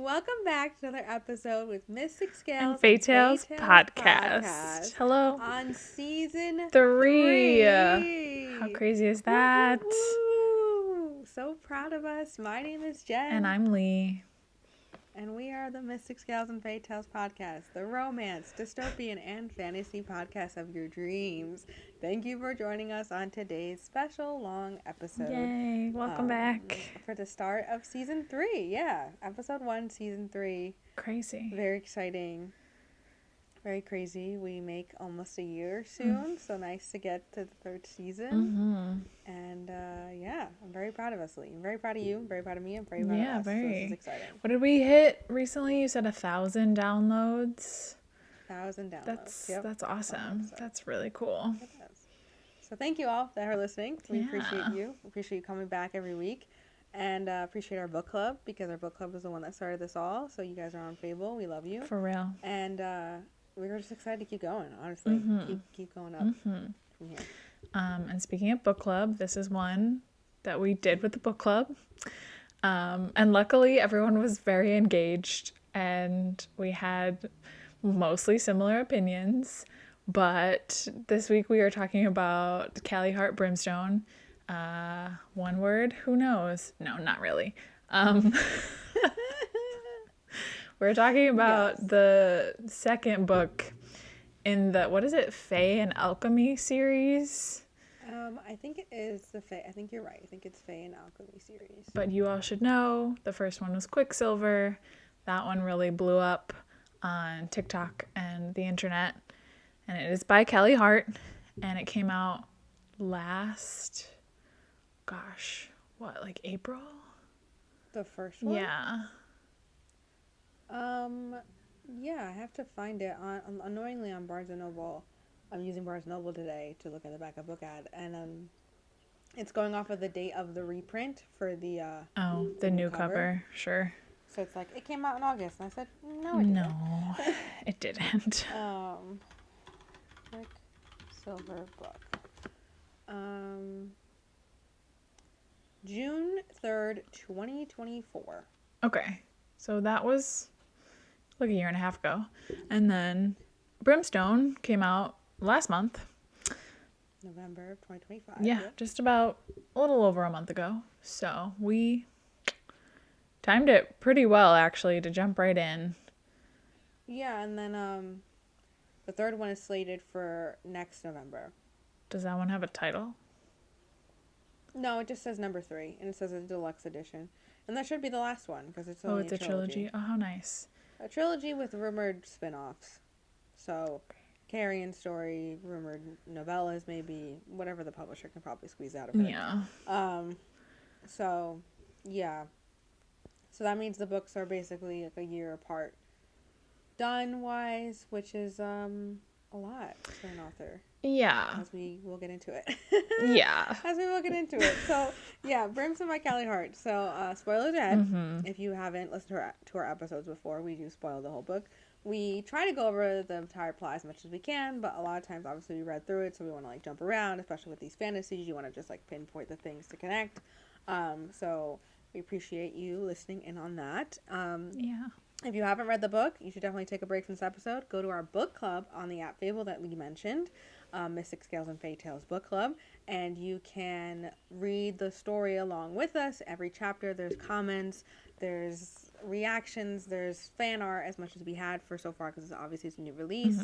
welcome back to another episode with Mystic and Scales Fae Tales podcast. Hello. On season 3. 3. How crazy is that? Woo! So proud of us. My name is Jen. And I'm Lee. And we are the Mystic Scales and Fae Tales podcast, the romance, dystopian, and fantasy podcast of your dreams. Thank you for joining us on today's special long episode. Yay, welcome back. For the start of season 3. Yeah, episode 1, season 3. Crazy. Very exciting. Very crazy. We make almost a year soon, so nice to get to the third season. Mm-hmm. And yeah, I'm very proud of us, Lee. I'm very proud of you. I'm very proud of me. I'm very proud of us. Very. So this is exciting. What did we hit recently? You said 1,000 downloads. 1,000 downloads. That's awesome. That's really cool. It is. So thank you all that are listening. We appreciate you. We appreciate you coming back every week. And appreciate our book club, because our book club is the one that started this all. So you guys are on Fable. We love you. For real. And we're just excited to keep going, honestly. Keep going up from here. And speaking of book club, this is one that we did with the book club. And luckily, everyone was very engaged, and we had mostly similar opinions. But this week we are talking about Callie Hart Brimstone. One word, who knows? No, not really. We're talking about the second book in the, what is it, Fae and Alchemy series? I think it is the Fae. I think you're right. I think it's Fae and Alchemy series. But you all should know, the first one was Quicksilver. That one really blew up on TikTok and the internet. And it is by Callie Hart. And it came out last, April? The first one? Yeah. Yeah, I have to find it annoyingly on Barnes & Noble. I'm using Barnes & Noble today to look at the back of book ad, and it's going off of the date of the reprint for the the new cover. Sure. So it's like, it came out in August, and I said, no, it didn't. No, it didn't. Quicksilver book. June 3rd, 2024. Okay, so that was like a year and a half ago. And then Brimstone came out last month. November of 2025. Yeah, just about a little over a month ago. So we timed it pretty well, actually, to jump right in. Yeah, and then the third one is slated for next November. Does that one have a title? No, it just says number 3, and it says a deluxe edition. And that should be the last one, because it's only it's a trilogy. Oh, how nice. A trilogy with rumored spin-offs. So, Carrion story, rumored novellas, maybe, whatever the publisher can probably squeeze out of it. Yeah. So, yeah. So that means the books are basically like a year apart. Done-wise, which is a lot for an author. Yeah. As we will get into it. Yeah. As we will get into it. So, yeah, Brimstone by Callie Hart. So, spoilers ahead. If you haven't listened to our episodes before, we do spoil the whole book. We try to go over the entire plot as much as we can, but a lot of times, obviously, we read through it, so we want to, jump around, especially with these fantasies. You want to just, pinpoint the things to connect. So, we appreciate you listening in on that. Yeah. If you haven't read the book, you should definitely take a break from this episode. Go to our book club on the app Fable that Lee mentioned, Mystic Scales and Fae Tales book club, and you can read the story along with us. Every chapter, there's comments, there's reactions, there's fan art, as much as we had for so far, because obviously it's a new release.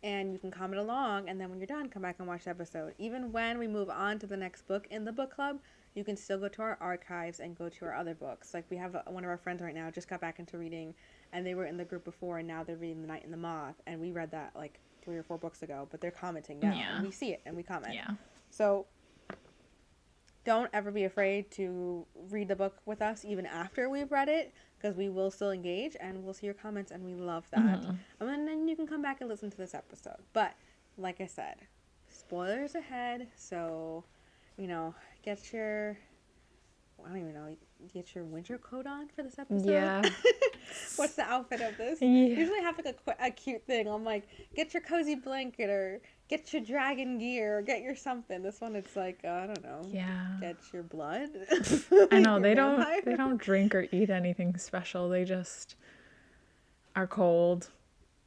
And you can comment along, and then when you're done, come back and watch the episode. Even when we move on to the next book in the book club, you can still go to our archives and go to our other books. Like, we have one of our friends right now just got back into reading, and they were in the group before, and now they're reading The Night and the Moth, and we read that 3 or 4 books ago, but they're commenting now. Yeah. And we see it, and we comment. Yeah. So don't ever be afraid to read the book with us even after we've read it, because we will still engage, and we'll see your comments, and we love that. And then you can come back and listen to this episode. But, like I said, spoilers ahead, so, get your, get your winter coat on for this episode. Yeah. What's the outfit of this? Yeah. Usually I have a cute thing. I'm like, get your cozy blanket, or get your dragon gear, get your something. This one, it's like, I don't know. Yeah. Get your blood. I know, Your they vampire. don't drink or eat anything special. They just are cold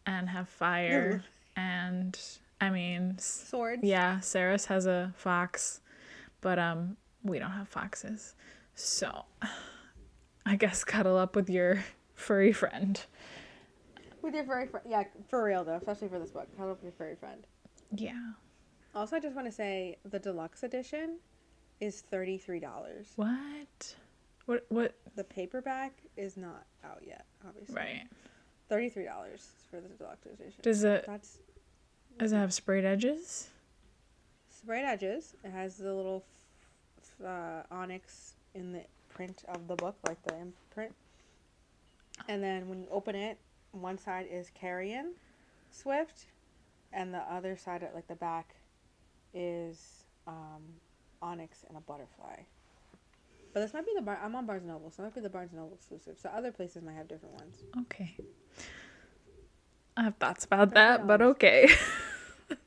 and have fire. And I mean, Swords. yeah, Saris has a fox, but we don't have foxes. So, I guess cuddle up with your furry friend. With your furry friend. Yeah, for real though, especially for this book. Cuddle up with your furry friend. Yeah. Also, I just want to say the deluxe edition is $33. What? What? The paperback is not out yet, obviously. Right. $33 for the deluxe edition. Does it have sprayed edges? Sprayed edges. It has the little onyx in the print of the book, like the imprint. And then when you open it, one side is Carrion Swift, and the other side, like the back, is onyx and a butterfly. But this might be I'm on Barnes & Noble, so it might be the Barnes & Noble exclusive. So other places might have different ones. Okay. I have thoughts about that, but okay.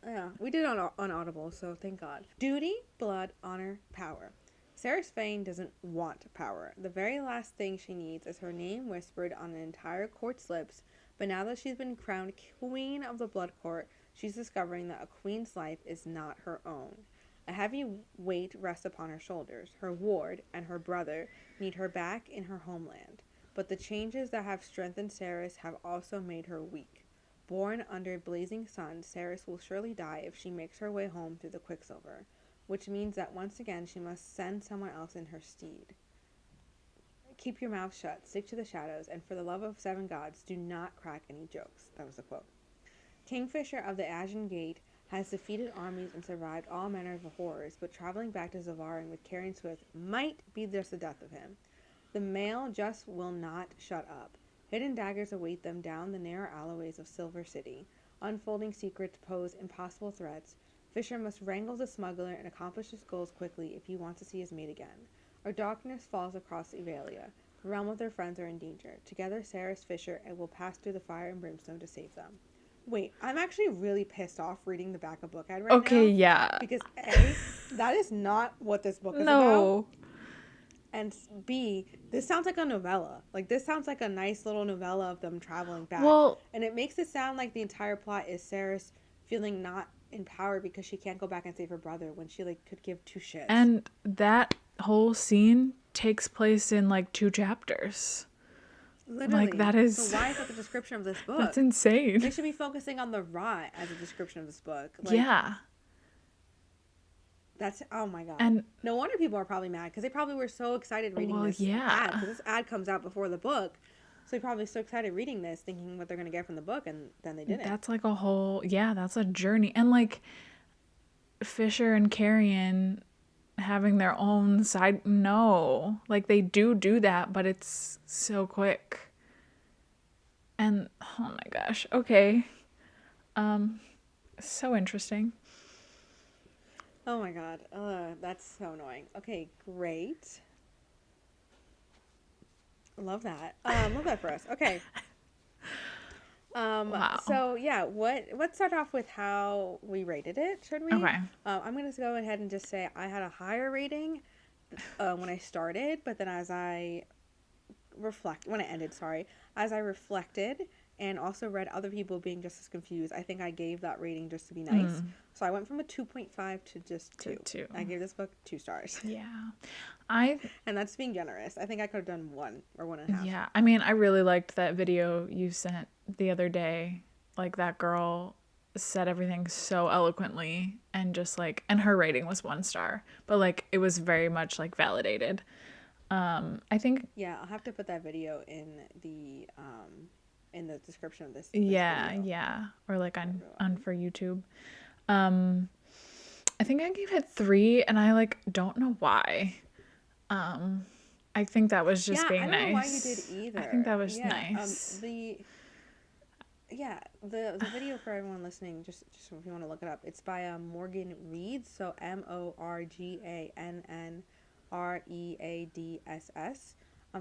Yeah, we did on Audible, so thank God. Duty, blood, honor, power. Saris Fane doesn't want power. The very last thing she needs is her name whispered on an entire court's lips, but now that she's been crowned Queen of the Blood Court, she's discovering that a queen's life is not her own. A heavy weight rests upon her shoulders. Her ward and her brother need her back in her homeland, but the changes that have strengthened Saris have also made her weak. Born under blazing sun, Saris will surely die if she makes her way home through the Quicksilver, which means that once again she must send someone else in her stead. Keep your mouth shut, stick to the shadows, and for the love of 7 gods, do not crack any jokes. That was the quote. Kingfisher of the Asian Gate has defeated armies and survived all manner of horrors, but traveling back to Zavarin with Carrion Swift might be just the death of him. The male just will not shut up. Hidden daggers await them down the narrow alleyways of Silver City. Unfolding secrets pose impossible threats. Fisher must wrangle the smuggler and accomplish his goals quickly if he wants to see his mate again. Our darkness falls across Evalia. The realm of their friends are in danger. Together, Saris, Fisher, and will pass through the fire and brimstone to save them. Wait, I'm actually really pissed off reading the back of book ad right now. Okay, yeah. Because A, that is not what this book is about. And B, this sounds like a novella. Like, this sounds like a nice little novella of them traveling back. Well, and it makes it sound like the entire plot is Saris feeling not in power because she can't go back and save her brother when she, like, could give 2 shits. And that whole scene takes place in, like, 2 chapters. Literally. Like, that is... So why is that the description of this book? That's insane. They should be focusing on the rot as a description of this book. Like, yeah. That's, oh my God. And no wonder people are probably mad because they probably were so excited reading this ad. Because this ad comes out before the book. So they're probably so excited reading this, thinking what they're going to get from the book, and then they didn't. That's like a whole, that's a journey. And like Fisher and Carrion having their own side, no. Like they do that, but it's so quick. And, oh my gosh, okay. So interesting. Oh my God. That's so annoying. Okay, great. Love that. Love that for us. Okay. Wow. So yeah, let's start off with how we rated it, should we? Okay. I'm going to go ahead and just say I had a higher rating when I started, but then as I reflected and also read other people being just as confused, I think I gave that rating just to be nice. So I went from a 2.5 to just 2. I gave this book 2 stars. Yeah. And that's being generous. I think I could have done 1 or 1.5. Yeah. I mean, I really liked that video you sent the other day. Like that girl said everything so eloquently and just like, and her rating was 1 star, but like it was very much like validated. I think. Yeah, I'll have to put that video in the description of this video. Yeah, or like on for YouTube. I think I gave it 3, and I like don't know why. I think that was just being nice. I don't know why you did either. I think that was nice. The video for everyone listening, just if you want to look it up, it's by Morgan Reeds, so MorganReads.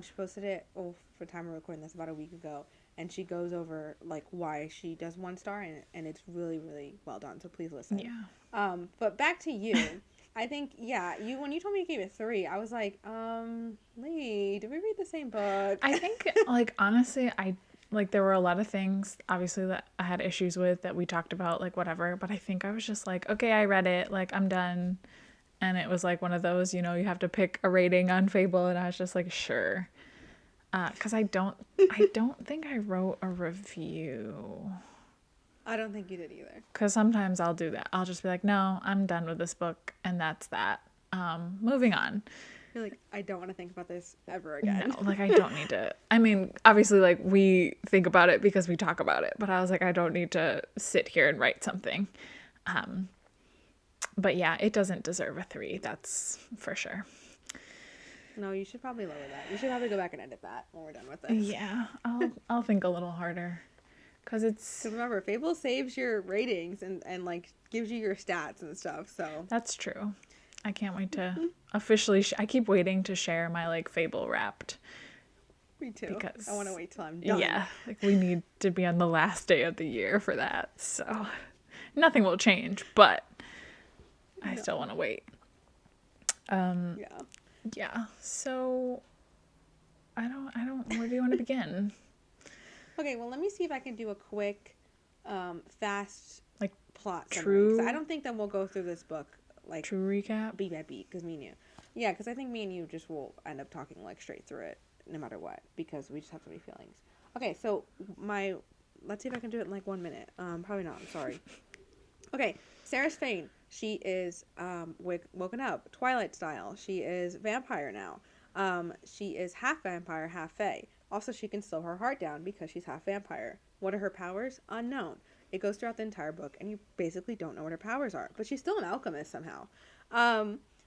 She posted it for time of recording this about a week ago, and she goes over like why she does 1 star, and it's really really well done. So please listen. But back to you. I think you when you told me you gave it 3, I was like, Lee, did we read the same book? I think like honestly, I like there were a lot of things obviously that I had issues with that we talked about, like whatever, but I think I was just like, okay, I read it, like I'm done. And it was like one of those, you know, you have to pick a rating on Fable, and I was just like, sure. Because I don't think I wrote a review. I don't think you did either. Because sometimes I'll do that. I'll just be like, no, I'm done with this book, and that's that. Moving on. You're like, I don't want to think about this ever again. No, like I don't need to. I mean, obviously, like we think about it because we talk about it, but I was like, I don't need to sit here and write something. But yeah, it doesn't deserve a 3. That's for sure. No, you should probably lower that. You should probably go back and edit that when we're done with this. Yeah, I'll think a little harder. Because remember, Fable saves your ratings and like gives you your stats and stuff. So that's true. I can't wait to officially. I keep waiting to share my like Fable Wrapped. Me too. Because I want to wait till I'm done. Yeah, like we need to be on the last day of the year for that. So nothing will change, but I still want to wait. Yeah. So I don't. Where do you want to begin? Okay, well, let me see if I can do a quick, fast like plot summary. True. I don't think that we'll go through this book like true recap beat by beat, because me and you. Yeah, because I think me and you just will end up talking like straight through it no matter what, because we just have so many feelings. Okay, so let's see if I can do it in like 1 minute. Probably not. I'm sorry. Okay, Sarah's Fane. She is woken up Twilight style. She is vampire now. She is half vampire, half fae. Also, she can slow her heart down because she's half vampire. What are her powers? Unknown. It goes throughout the entire book, and you basically don't know what her powers are. But she's still an alchemist somehow.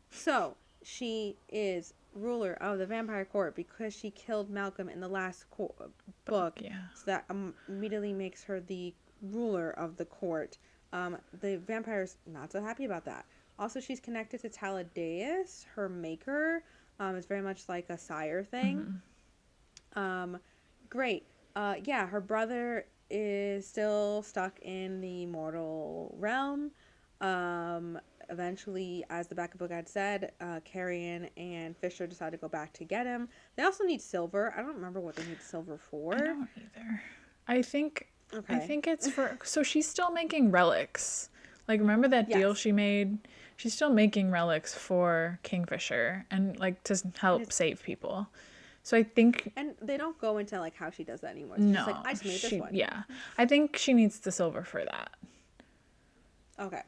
So she is ruler of the vampire court because she killed Malcolm in the last book. Yeah. So that immediately makes her the ruler of the court. The vampire's not so happy about that. Also, she's connected to Taladeus, her maker. It's very much like a sire thing. Great. Her brother is still stuck in the mortal realm. Eventually, as the back of the book had said, Carrion and Fisher decide to go back to get him. They also need silver. I don't remember what they need silver for. I don't either. I think it's for... So she's still making relics. Like, remember that deal she made? She's still making relics for Kingfisher and, like, to help save people. So I think... And they don't go into, like, how she does that anymore. It's just like, I just made this one. Yeah. I think she needs the silver for that. Okay.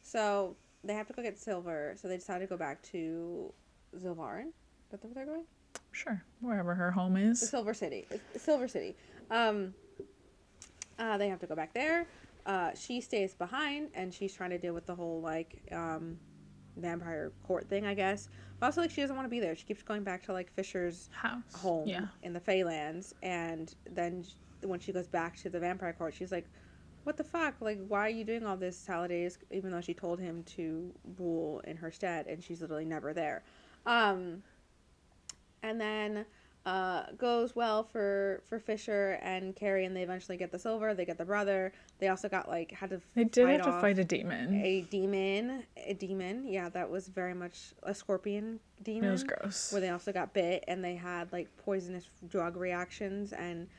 So they have to go get silver. So they decide to go back to Zilvarin. Is that where they're going? Sure. Wherever her home is. The Silver City. It's Silver City. They have to go back there. She stays behind, and she's trying to deal with the whole, like, vampire court thing, I guess. But also, like, she doesn't want to be there. She keeps going back to, like, Fisher's home in the Feylands. And then when she goes back to the vampire court, she's like, what the fuck? Like, why are you doing all this, Taladeus? Even though she told him to rule in her stead, and she's literally never there. And then goes well for Fisher and Carrie, and they eventually get the silver. They get the brother. They also got They did have to fight a demon. A demon. Yeah, that was very much a scorpion demon. It was gross. Where they also got bit, and they had like poisonous drug reactions, and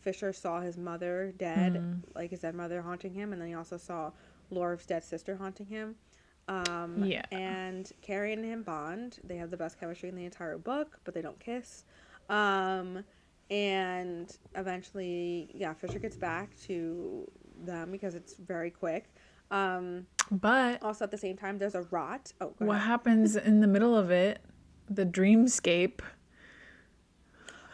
Fisher saw his mother dead, like his dead mother haunting him, and then he also saw Lorv's dead sister haunting him. And Carrie and him bond. They have the best chemistry in the entire book, but they don't kiss. And eventually, Fisher gets back to them because it's very quick. But also at the same time, there's a rot. Oh, go what ahead. happens in the middle of it? The dreamscape.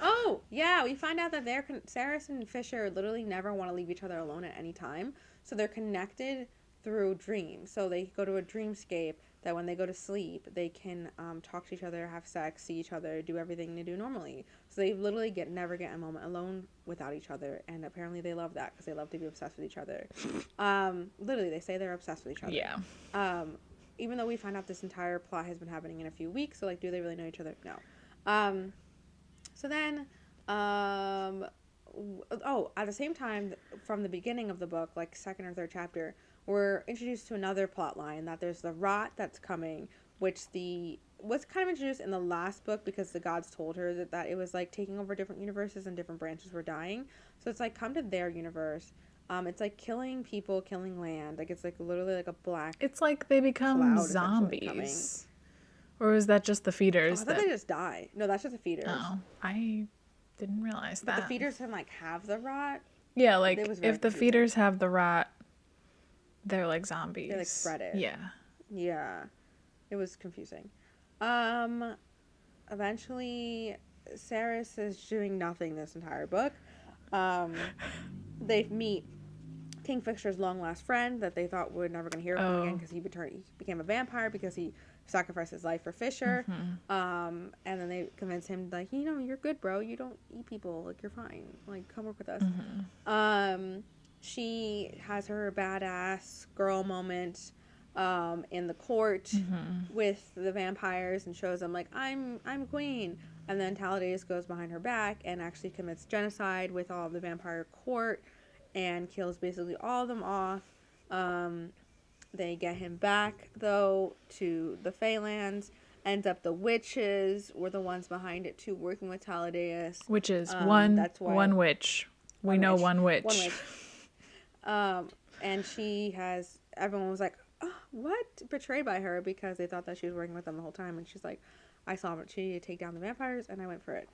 Oh, yeah, we find out that Saris and Fisher literally never want to leave each other alone at any time. So they're connected through dreams. So they go to a dreamscape that when they go to sleep, they can talk to each other, have sex, see each other, do everything they do normally. So they literally never get a moment alone without each other. And apparently they love that because they love to be obsessed with each other. Literally, they say they're obsessed with each other. Yeah. Even though we find out this entire plot has been happening in a few weeks. So, like, do they really know each other? No. So then, at the same time, from the beginning of the book, like second or third chapter, we're introduced to another plot line that there's the rot that's coming, which was kind of introduced in the last book because the gods told her that it was like taking over different universes and different branches were dying. So it's like come to their universe. It's like killing people, killing land. Like it's like literally like a black. It's like they become cloud essentially coming. zombies. Or is that just the feeders? I thought they just die. No, that's just the feeders. Oh, I didn't realize But that. the feeders can like have the rot. Yeah, like It was very if the confusing. feeders have the rot, they're like zombies. They like spread it. Yeah. Yeah. It was confusing. Eventually Saris is doing nothing this entire book. They meet Kingfisher's long lost friend that they thought we're never going to hear from again because he became a vampire because he sacrificed his life for Fisher. And then they convince him like, you're good, bro. You don't eat people. Like you're fine. Like come work with us. She has her badass girl moment in the court with the vampires and shows them like I'm queen. And then Talladez goes behind her back and actually commits genocide with all of the vampire court and kills basically all of them off. They get him back, though, to the Feylands. Ends up the witches were the ones behind it, too, working with Talladez. Which is one witch. We know one witch. One witch. And everyone was like, oh, what? Betrayed by her because they thought that she was working with them the whole time. And she's like, I saw an opportunity to take down the vampires, and I went for it.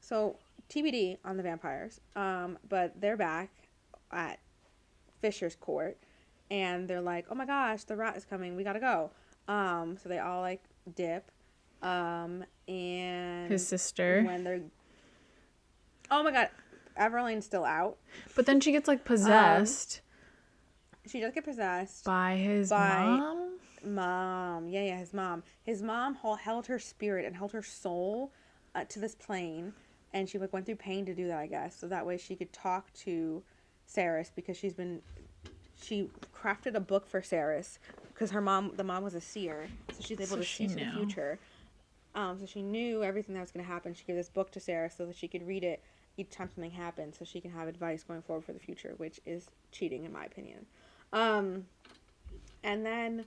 So TBD on the vampires. But they're back at Fisher's court, and they're like, oh my gosh, the rat is coming. We gotta go. So they all like dip. And his sister. When they're, oh my god, Everline's still out. But then she gets like possessed. She does get possessed by his mom. His mom. His mom held her spirit and held her soul to this plane, and she like went through pain to do that, I guess, so that way she could talk to Saris because she crafted a book for Saris because the mom was a seer, so she's able to see to the future. So she knew everything that was going to happen. She gave this book to Saris so that she could read it each time something happened, so she can have advice going forward for the future, which is cheating in my opinion. And then.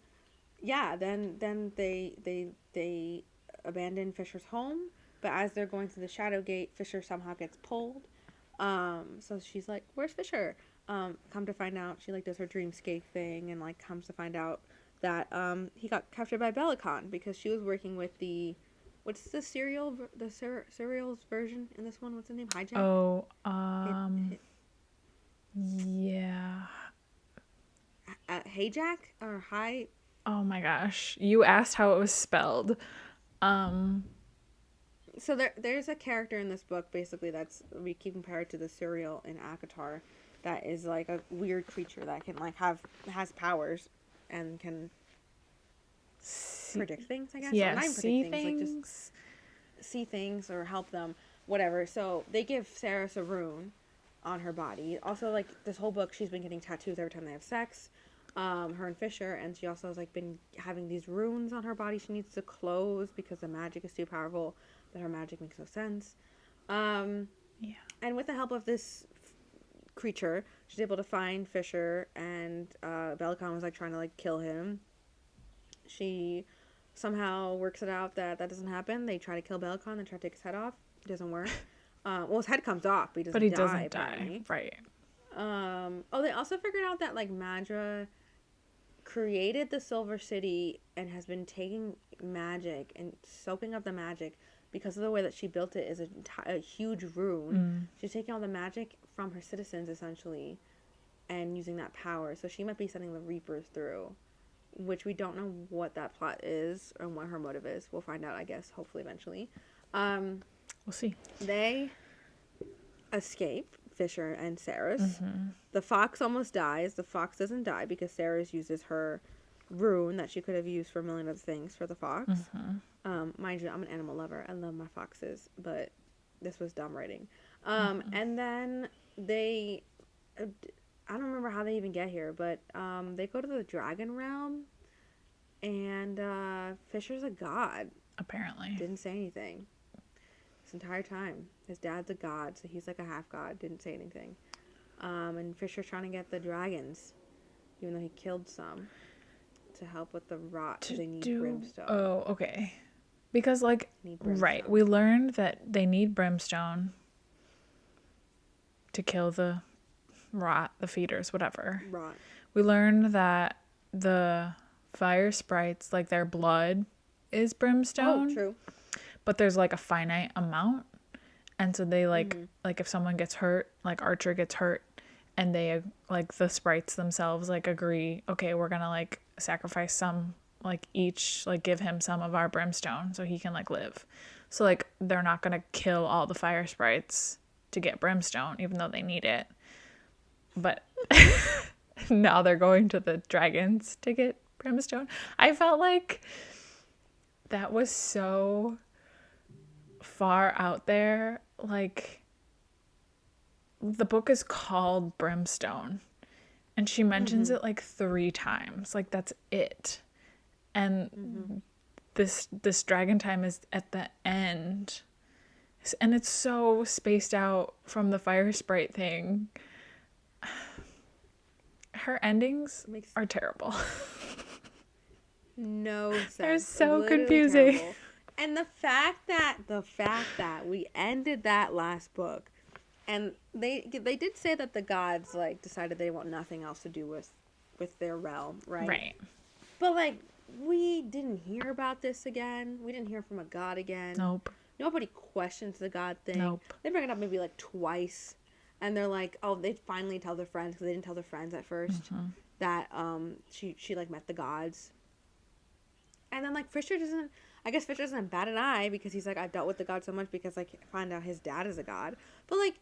Yeah, then they abandon Fisher's home, but as they're going through the Shadow Gate, Fisher somehow gets pulled. So she's like, "Where's Fisher?" Come to find out, she like does her dreamscape thing and like comes to find out that he got captured by Belicon because she was working with what's the serial's version in this one? What's the name? Hijack. Oh, yeah. Hijack or High. Oh my gosh. You asked how it was spelled. So there's a character in this book, basically, we keep compared to the serial in Akatar, that is like a weird creature that can like has powers and can predict things, I guess. Yeah, not even see predict things. Like just see things or help them, whatever. So they give Saris a rune on her body. Also, like this whole book, she's been getting tattoos every time they have sex. Her and Fisher, and she also has like been having these runes on her body she needs to close because the magic is too powerful, but her magic makes no sense. And with the help of this creature, she's able to find Fisher, and Belicon was like trying to like kill him. She somehow works it out that doesn't happen. They try to kill Belicon and try to take his head off. It doesn't work. His head comes off, but he doesn't die. Right. They also figured out that like Madra created the Silver City and has been taking magic and soaking up the magic because of the way that she built it is a huge rune. She's taking all the magic from her citizens essentially and using that power. So she might be sending the Reapers through, which we don't know what that plot is or what her motive is. We'll find out, I guess, hopefully eventually. We'll see. They escape, Fisher and Saris. The fox almost dies. The fox doesn't die because Saris uses her rune that she could have used for a million other things for the fox. Mind you, I'm an animal lover. I love my foxes, but this was dumb writing. And then I don't remember how they even get here, but they go to the dragon realm, and Fisher's a god. Apparently. Didn't say anything. this entire time. His dad's a god, so he's like a half god. Didn't say anything. And Fisher's trying to get the dragons, even though he killed some, to help with the rot. Because they need brimstone. Oh, okay. Because, like, right, we learned that they need brimstone to kill the rot, the feeders, whatever. Rot. We learned that the fire sprites, like, their blood is brimstone. Oh, true. But there's, like, a finite amount. And so they, like, like, if someone gets hurt, like, Archer gets hurt, and they, like, the sprites themselves, like, agree, okay, we're gonna, like, sacrifice some, like, each, like, give him some of our brimstone so he can, like, live. So, like, they're not gonna kill all the fire sprites to get brimstone, even though they need it. But now they're going to the dragons to get brimstone. I felt like that was so far out there. Like, the book is called Brimstone, and she mentions it like 3 times. Like, that's it. And this dragon time is at the end, and it's so spaced out from the fire sprite thing. Her endings are terrible. No sense. They're so Literally confusing. terrible. And the fact that we ended that last book, and they did say that the gods, like, decided they want nothing else to do with their realm, right? Right. But, like, we didn't hear about this again. We didn't hear from a god again. Nope. Nobody questions the god thing. Nope. They bring it up maybe like twice, and they're like, oh, they finally tell their friends, because they didn't tell their friends at first, that she like met the gods. And then, like, Fisher doesn't bat an eye, because he's like, I've dealt with the god so much, because, like, I find out his dad is a god. But, like,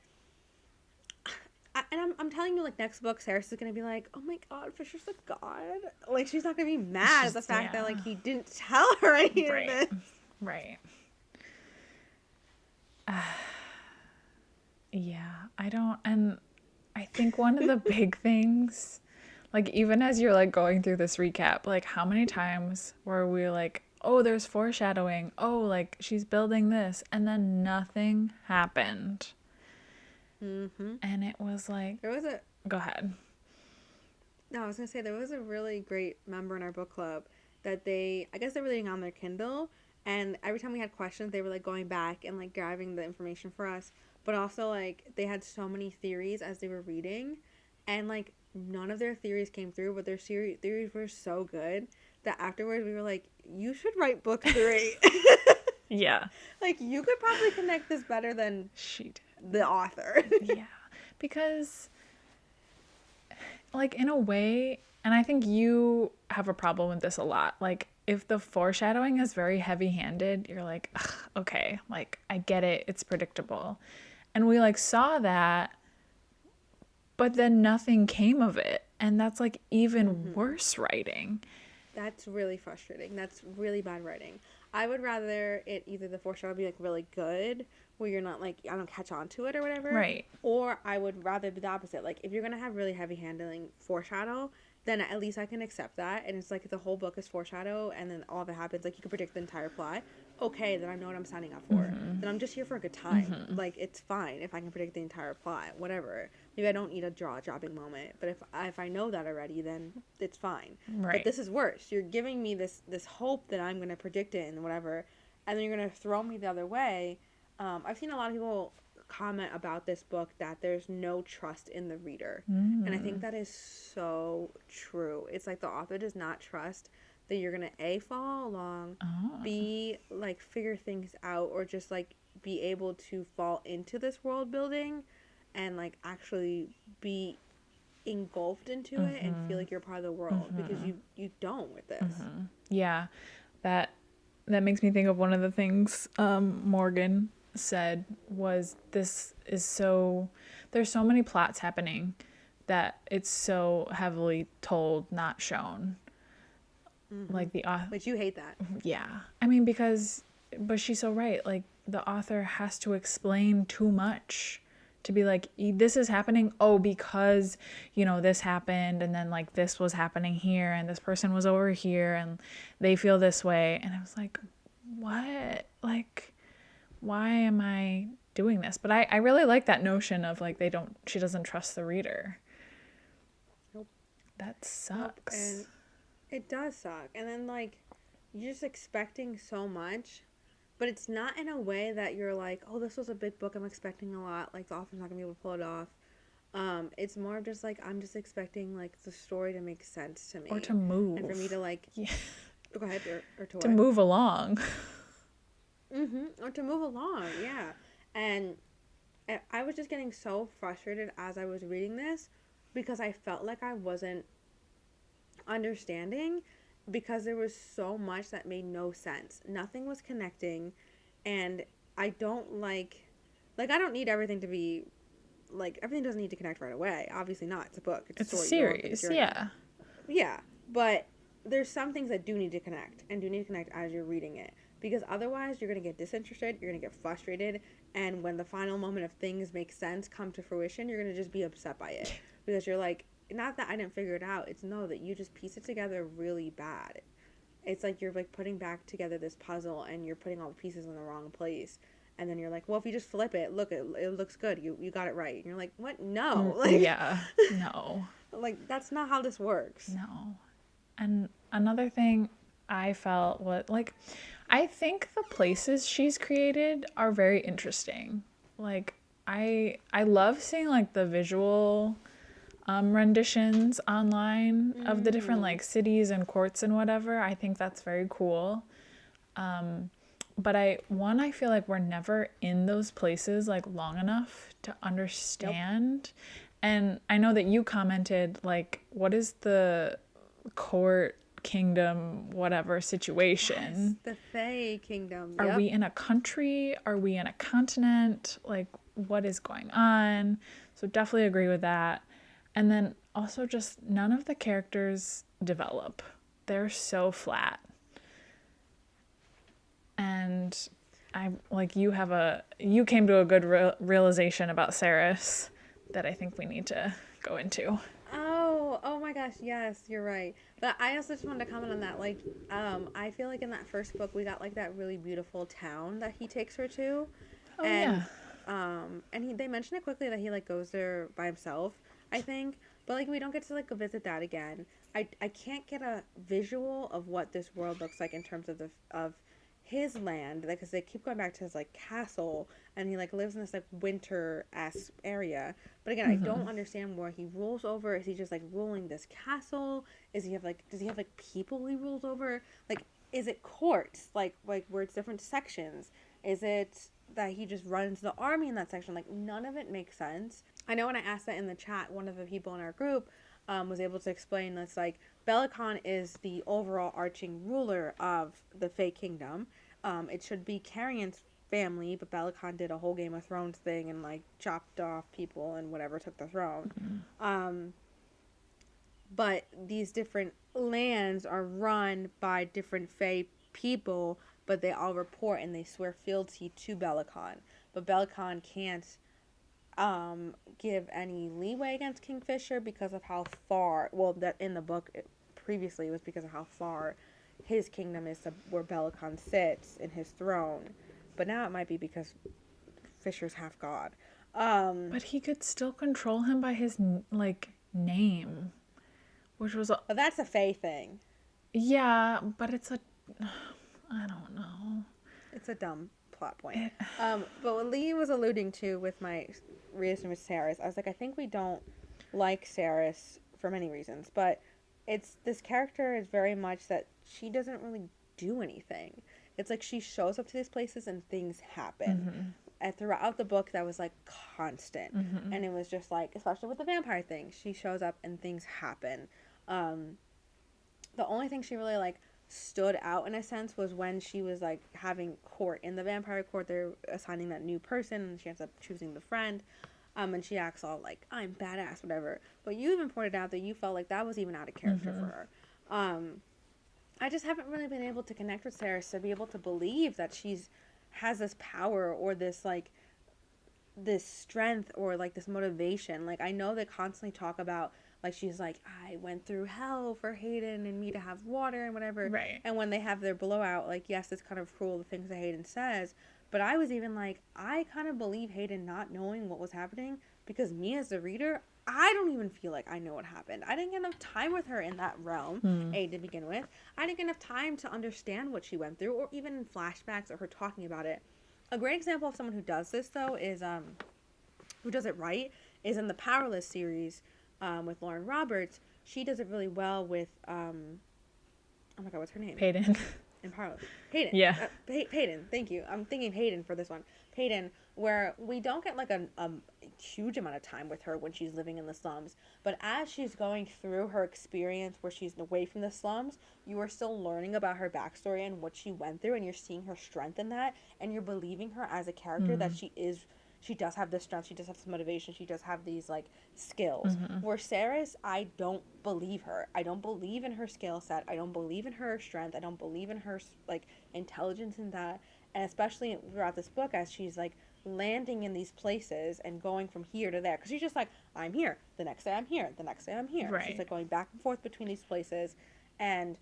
I'm telling you, like, next book, Sarah's is going to be like, oh my god, Fisher's a god. Like, she's not going to be mad at the fact that, like, he didn't tell her any of this. Right. Yeah, and I think one of the big things, like, even as you're, like, going through this recap, like, how many times were we like, oh, there's foreshadowing, oh, like, she's building this, and then nothing happened. And it was like, go ahead. No, I was gonna say, there was a really great member in our book club that I guess they were reading on their Kindle, and every time we had questions, they were, like, going back and, like, grabbing the information for us, but also, like, they had so many theories as they were reading, and, like, none of their theories came through, but their theories were so good that afterwards we were like, you should write book 3. Yeah. Like, you could probably connect this better than She did. the author. Yeah. Because, like, in a way, and I think you have a problem with this a lot, like, if the foreshadowing is very heavy-handed, you're like, ugh, okay, like, I get it, it's predictable. And we, like, saw that, but then nothing came of it. And that's, like, even worse writing. That's really frustrating. That's really bad writing. I would rather it either the foreshadow be, like, really good, where you're not, like, I don't catch on to it or whatever. Right. Or I would rather be the opposite. Like, if you're going to have really heavy handling foreshadow, then at least I can accept that. And it's like, if the whole book is foreshadow and then all that happens, like, you can predict the entire plot. Okay, then I know what I'm signing up for. Then I'm just here for a good time. Like, it's fine if I can predict the entire plot, whatever. Maybe I don't need a jaw-dropping moment. But if I know that already, then it's fine. Right. But this is worse. You're giving me this hope that I'm going to predict it and whatever, and then you're going to throw me the other way. I've seen a lot of people comment about this book that there's no trust in the reader. And I think that is so true. It's like the author does not trust that you're going to A, follow along, B, like, figure things out, or just, like, be able to fall into this world building and, like, actually be engulfed into it and feel like you're part of the world, because you don't with this. Yeah, that makes me think of one of the things Morgan said was, there's so many plots happening that it's so heavily told, not shown. Like the author, But you hate that. yeah, I mean, but she's so right, like, the author has to explain too much to be like, this is happening, oh, because, you know, this happened, and then, like, this was happening here, and this person was over here, and they feel this way. And I was like, what? Like, why am I doing this? But I really like that notion of like she doesn't trust the reader. Nope. That Nope. sucks. And it does suck. And then like you're just expecting so much, but it's not in a way that you're like, oh, this was a big book. I'm expecting a lot. Like the author's not gonna be able to pull it off. It's more of just like I'm just expecting like the story to make sense to Or me, to and for me move. to like, Yeah. go ahead or to To what? move along. Or to move along, yeah. And I was just getting so frustrated as I was reading this because I felt like I wasn't understanding because there was so much that made no sense. Nothing was connecting, and I don't like I don't need everything to be like everything doesn't need to connect right away. Obviously not. It's a book. It's a It's a story. You go on a series, journey. yeah. Yeah, but there's some things that do need to connect and do need to connect as you're reading it because otherwise you're going to get disinterested, you're going to get frustrated, and when the final moment of things make sense come to fruition, you're going to just be upset by it because you're like, not that I didn't figure it out, it's no that you just piece it together really bad. It's like you're like putting back together this puzzle and you're putting all the pieces in the wrong place. And then you're like, well, if you just flip it, look, it looks good. You got it right. And you're like, what? No, like, Yeah. No. like that's not how this works. No. And another thing I felt was like, I think the places she's created are very interesting. Like, I love seeing like the visual renditions online of the different like cities and courts and whatever. I think that's very cool. But I feel like we're never in those places like long enough to understand. And I know that you commented like, what is the court kingdom whatever Yes, situation? the Fae Kingdom. Are Yep. we in a country? Are we in a continent? Like, what is going on? So definitely agree with that. And then also just none of the characters develop. They're so flat. And I like you came to a good realization about Saris that I think we need to go into. Oh my gosh, yes, you're right. But I also just wanted to comment on that. Like, I feel like in that first book we got like that really beautiful town that he takes her to, Oh and yeah. they mention it quickly that he like goes there by himself, I think. But like we don't get to like go visit that again. I can't get a visual of what this world looks like in terms of the of his land, like, cause they keep going back to his like castle, and he like lives in this like winter-esque area. But again, I don't understand where he rules over. Is he just like ruling this castle? Does he have like people he rules over? Like, is it courts? Like where it's different sections? Is it that he just runs the army in that section? Like none of it makes sense. I know when I asked that in the chat, one of the people in our group was able to explain that's like Belicon is the overall arching ruler of the Fae Kingdom. It should be Carrion's family, but Belicon did a whole Game of Thrones thing and like chopped off people and whatever took the throne. Um, but these different lands are run by different Fae people, but they all report and they swear fealty to Belicon. But Belicon can't give any leeway against Kingfisher because of how far. Well, that in the book previously was because of how far his kingdom is to where Belicon sits in his throne. But now it might be because Fisher's half god. But he could still control him by his like name, which was But that's a Fae thing. yeah, but it's a I don't know. It's a dumb plot point. But what Lee was alluding to with my reason with Saris, I was like, I think we don't like Saris for many reasons, but it's this character is very much that she doesn't really do anything. It's like she shows up to these places and things happen. And throughout the book, that was like constant, and it was just like, especially with the vampire thing, she shows up and things happen. The only thing she really like stood out in a sense was when she was like having court in the vampire court. They're assigning that new person, and she ends up choosing the friend. And she acts all like, I'm badass, whatever. But you even pointed out that you felt like that was even out of character for her. I just haven't really been able to connect with Sarah to be able to believe that she's has this power or this like this strength or like this motivation. Like I know they constantly talk about like she's like, I went through hell for Hayden and me to have water and whatever. Right. And when they have their blowout, like yes, it's kind of cruel the things that Hayden says, But I was even like, I kind of believe Hayden not knowing what was happening because me as the reader, I don't even feel like I know what happened. I didn't get enough time with her in that realm, to begin with. I didn't get enough time to understand what she went through, or even in flashbacks or her talking about it. A great example of someone who does this, though, is who does it right, is in the Powerless series with Lauren Roberts. She does it really well with, oh my God, what's her name? Peyton. In Powerless. Peyton. Yeah. Peyton, thank you. I'm thinking Hayden for this one. Peyton, where we don't get like a huge amount of time with her when she's living in the slums, but as she's going through her experience where she's away from the slums, you are still learning about her backstory and what she went through, and you're seeing her strength in that, and you're believing her as a character that she does have this strength, she does have this motivation, she does have these like skills. Where Sarah's, I don't believe her. I don't believe in her skill set. I don't believe in her strength. I don't believe in her like intelligence in that. And especially throughout this book, as she's like landing in these places and going from here to there, because she's just like, I'm here. The next day I'm here. The next day I'm here. Right. She's like going back and forth between these places, and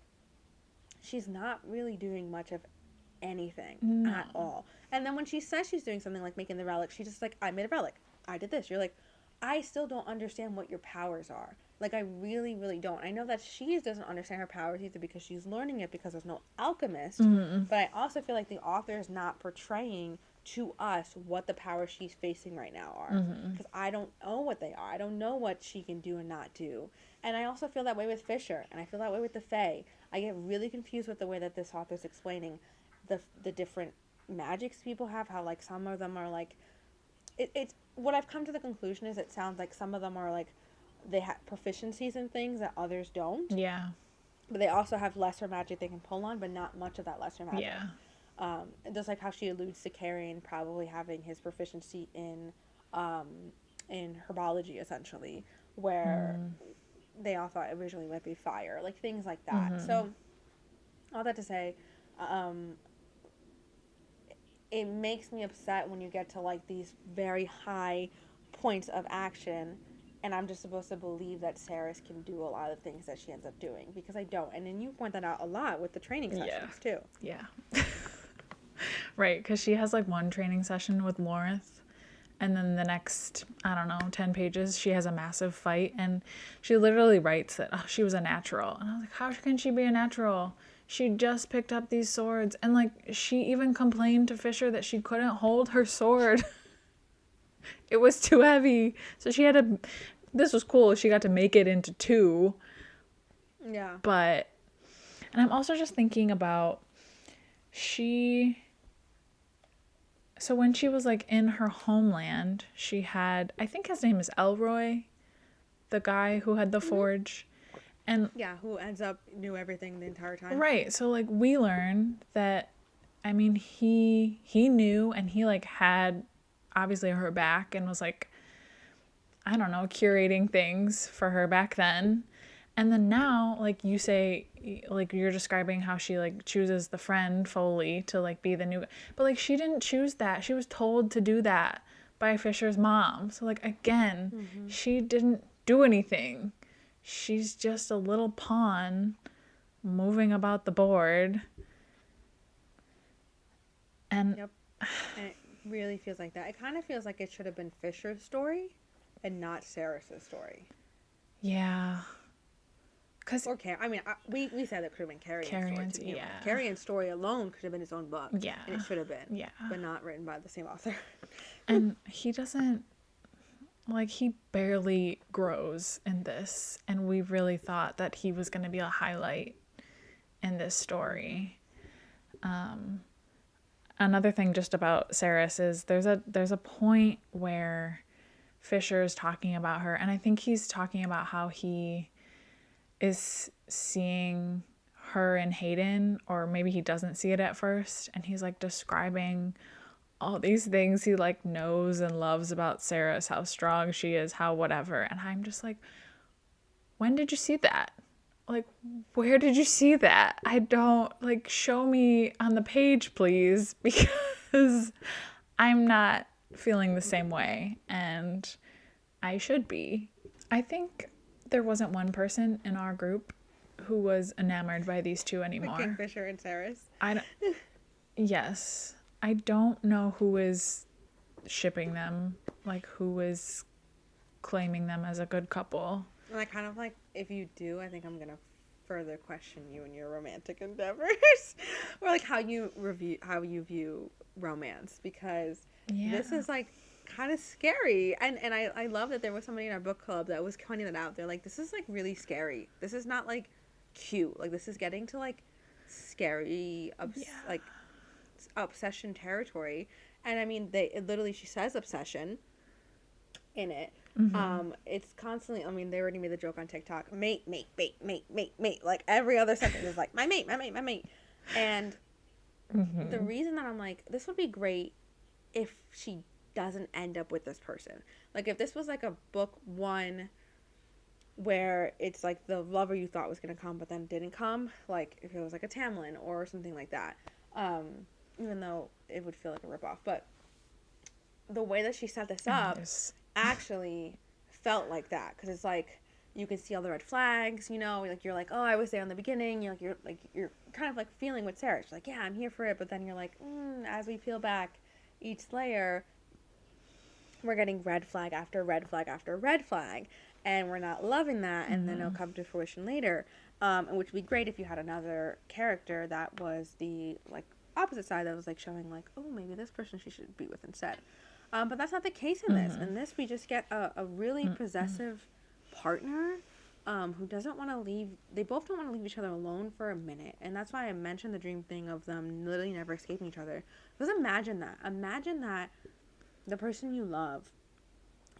she's not really doing much of anything at all. And then when she says she's doing something like making the relic, she's just like, I made a relic. I did this. You're like, I still don't understand what your powers are. Like, I really, really don't. I know that she doesn't understand her powers either because she's learning it because there's no alchemist. But I also feel like the author is not portraying to us what the powers she's facing right now are. Because I don't know what they are. I don't know what she can do and not do. And I also feel that way with Fisher. And I feel that way with the Fae. I get really confused with the way that this author's explaining the different magics people have, how like some of them are like it's what I've come to the conclusion is it sounds like some of them are like they have proficiencies in things that others don't, but they also have lesser magic they can pull on, but not much of that lesser magic. Just like how she alludes to Carrion probably having his proficiency in herbology, essentially, where they all thought originally might be fire, like things like that. So all that to say, it makes me upset when you get to like these very high points of action and I'm just supposed to believe that Sarah's can do a lot of things that she ends up doing, because I don't. And then you point that out a lot with the training sessions too. Right, because she has like one training session with Lawrence, and then the next, I don't know, 10 pages, she has a massive fight, and she literally writes that, oh, she was a natural. And I was like, how can she be a natural? She just picked up these swords. And, like, she even complained to Fisher that she couldn't hold her sword. It was too heavy. So she had to... This was cool. She got to make it into 2. Yeah. But... And I'm also just thinking about... So when she was, like, in her homeland, she had... I think his name is Elroy. The guy who had the forge. And yeah, who ends up knew everything the entire time. Right. So like we learned that, I mean, he knew, and he like had obviously her back and was like, I don't know, curating things for her back then. And then now, like you say, like you're describing how she like chooses the friend Foley to like be the new, but like she didn't choose that. She was told to do that by Fisher's mom. So like again, she didn't do anything. She's just a little pawn moving about the board. And Yep. And it really feels like that. It kind of feels like it should have been Fisher's story and not Sarah's story. Yeah. Or we said it could have been Carrion's story. Yeah. Carrion's story alone could have been his own book. Yeah. And it should have been. Yeah. But not written by the same author. And he doesn't... Like, he barely grows in this, and we really thought that he was going to be a highlight in this story. Another thing just about Saris is there's a point where Fisher is talking about her, and I think he's talking about how he is seeing her and Hayden, or maybe he doesn't see it at first, and he's, like, describing all these things he like knows and loves about Saris, how strong she is, how whatever. And I'm just like, when did you see that? Like, where did you see that? I don't, like, show me on the page, please, because I'm not feeling the same way, and I should be. I think there wasn't one person in our group who was enamored by these two anymore. Like Fisher and Saris. Yes. I don't know who is shipping them, like who is claiming them as a good couple. And I kind of like, if you do, I think I'm gonna further question you in your romantic endeavors, or like how you view romance, because this is like kind of scary. And I love that there was somebody in our book club that was pointing that out. They're like, this is like really scary. This is not like cute. Like this is getting to like scary, like obsession territory. And I mean, literally, she says obsession in it. It's constantly, I mean, they already made the joke on TikTok, mate, mate, mate, mate, mate, mate. Like every other sentence is like, my mate, my mate, my mate. And the reason that I'm like, this would be great if she doesn't end up with this person. Like if this was like a book one where it's like the lover you thought was going to come but then didn't come, like if it was like a Tamlin or something like that, even though it would feel like a ripoff. But the way that she set this up actually felt like that, because it's like you can see all the red flags, you know, like you're like, oh, I was there in the beginning, you're kind of like feeling with Sarah. She's like, yeah, I'm here for it, but then you're like, as we peel back each layer, we're getting red flag after red flag after red flag, and we're not loving that, and then it'll come to fruition later, which would be great if you had another character that was the like opposite side, that was like showing like, oh, maybe this person she should be with instead. But that's not the case in this. In this, we just get a really possessive partner who doesn't want to leave. They both don't want to leave each other alone for a minute. And that's why I mentioned the dream thing of them literally never escaping each other. Because imagine that. Imagine that the person you love,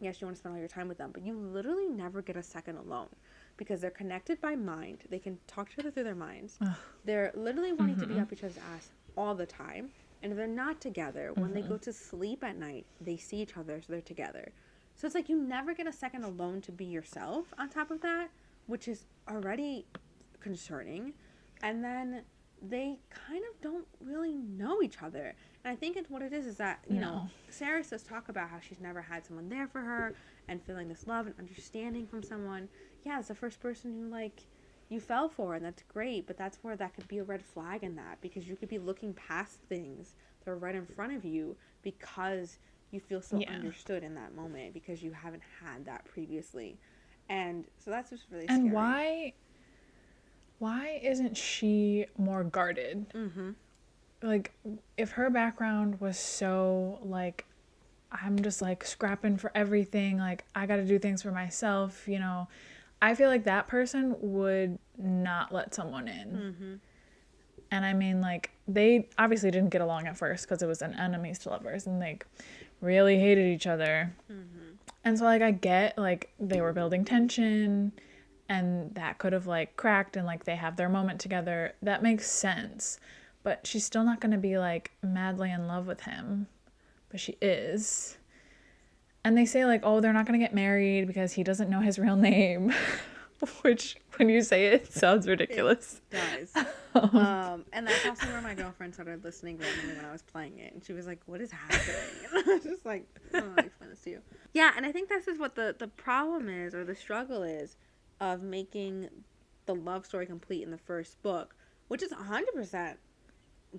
yes, you want to spend all your time with them, but you literally never get a second alone. Because they're connected by mind. They can talk to each other through their minds. They're literally wanting to be up each other's ass all the time. And if they're not together, when they go to sleep at night, they see each other, so they're together. So it's like you never get a second alone to be yourself on top of that, which is already concerning. And then they kind of don't really know each other. And I think what it is that, you know, Sarah does talk about how she's never had someone there for her and feeling this love and understanding from someone. Yeah, it's the first person who, like, you fell for, and that's great, but that's where that could be a red flag in that, because you could be looking past things that are right in front of you because you feel so understood in that moment, because you haven't had that previously. And so that's just really scary. And why isn't she more guarded? Like, if her background was so, like, I'm just, like, scrapping for everything, like, I gotta do things for myself, you know, I feel like that person would not let someone in. And I mean, like, they obviously didn't get along at first because it was an enemies to lovers, and like really hated each other. And so, like, I get, like, they were building tension and that could have like cracked and like they have their moment together. That makes sense. But she's still not going to be like madly in love with him. But she is. And they say, like, oh, they're not going to get married because he doesn't know his real name. Which, when you say it, sounds ridiculous. It does. And that's also where my girlfriend started listening randomly when I was playing it. And she was like, what is happening? And I was just like, I don't know how to explain this to you. Yeah, and I think this is what the problem is, or the struggle is, of making the love story complete in the first book. Which is 100%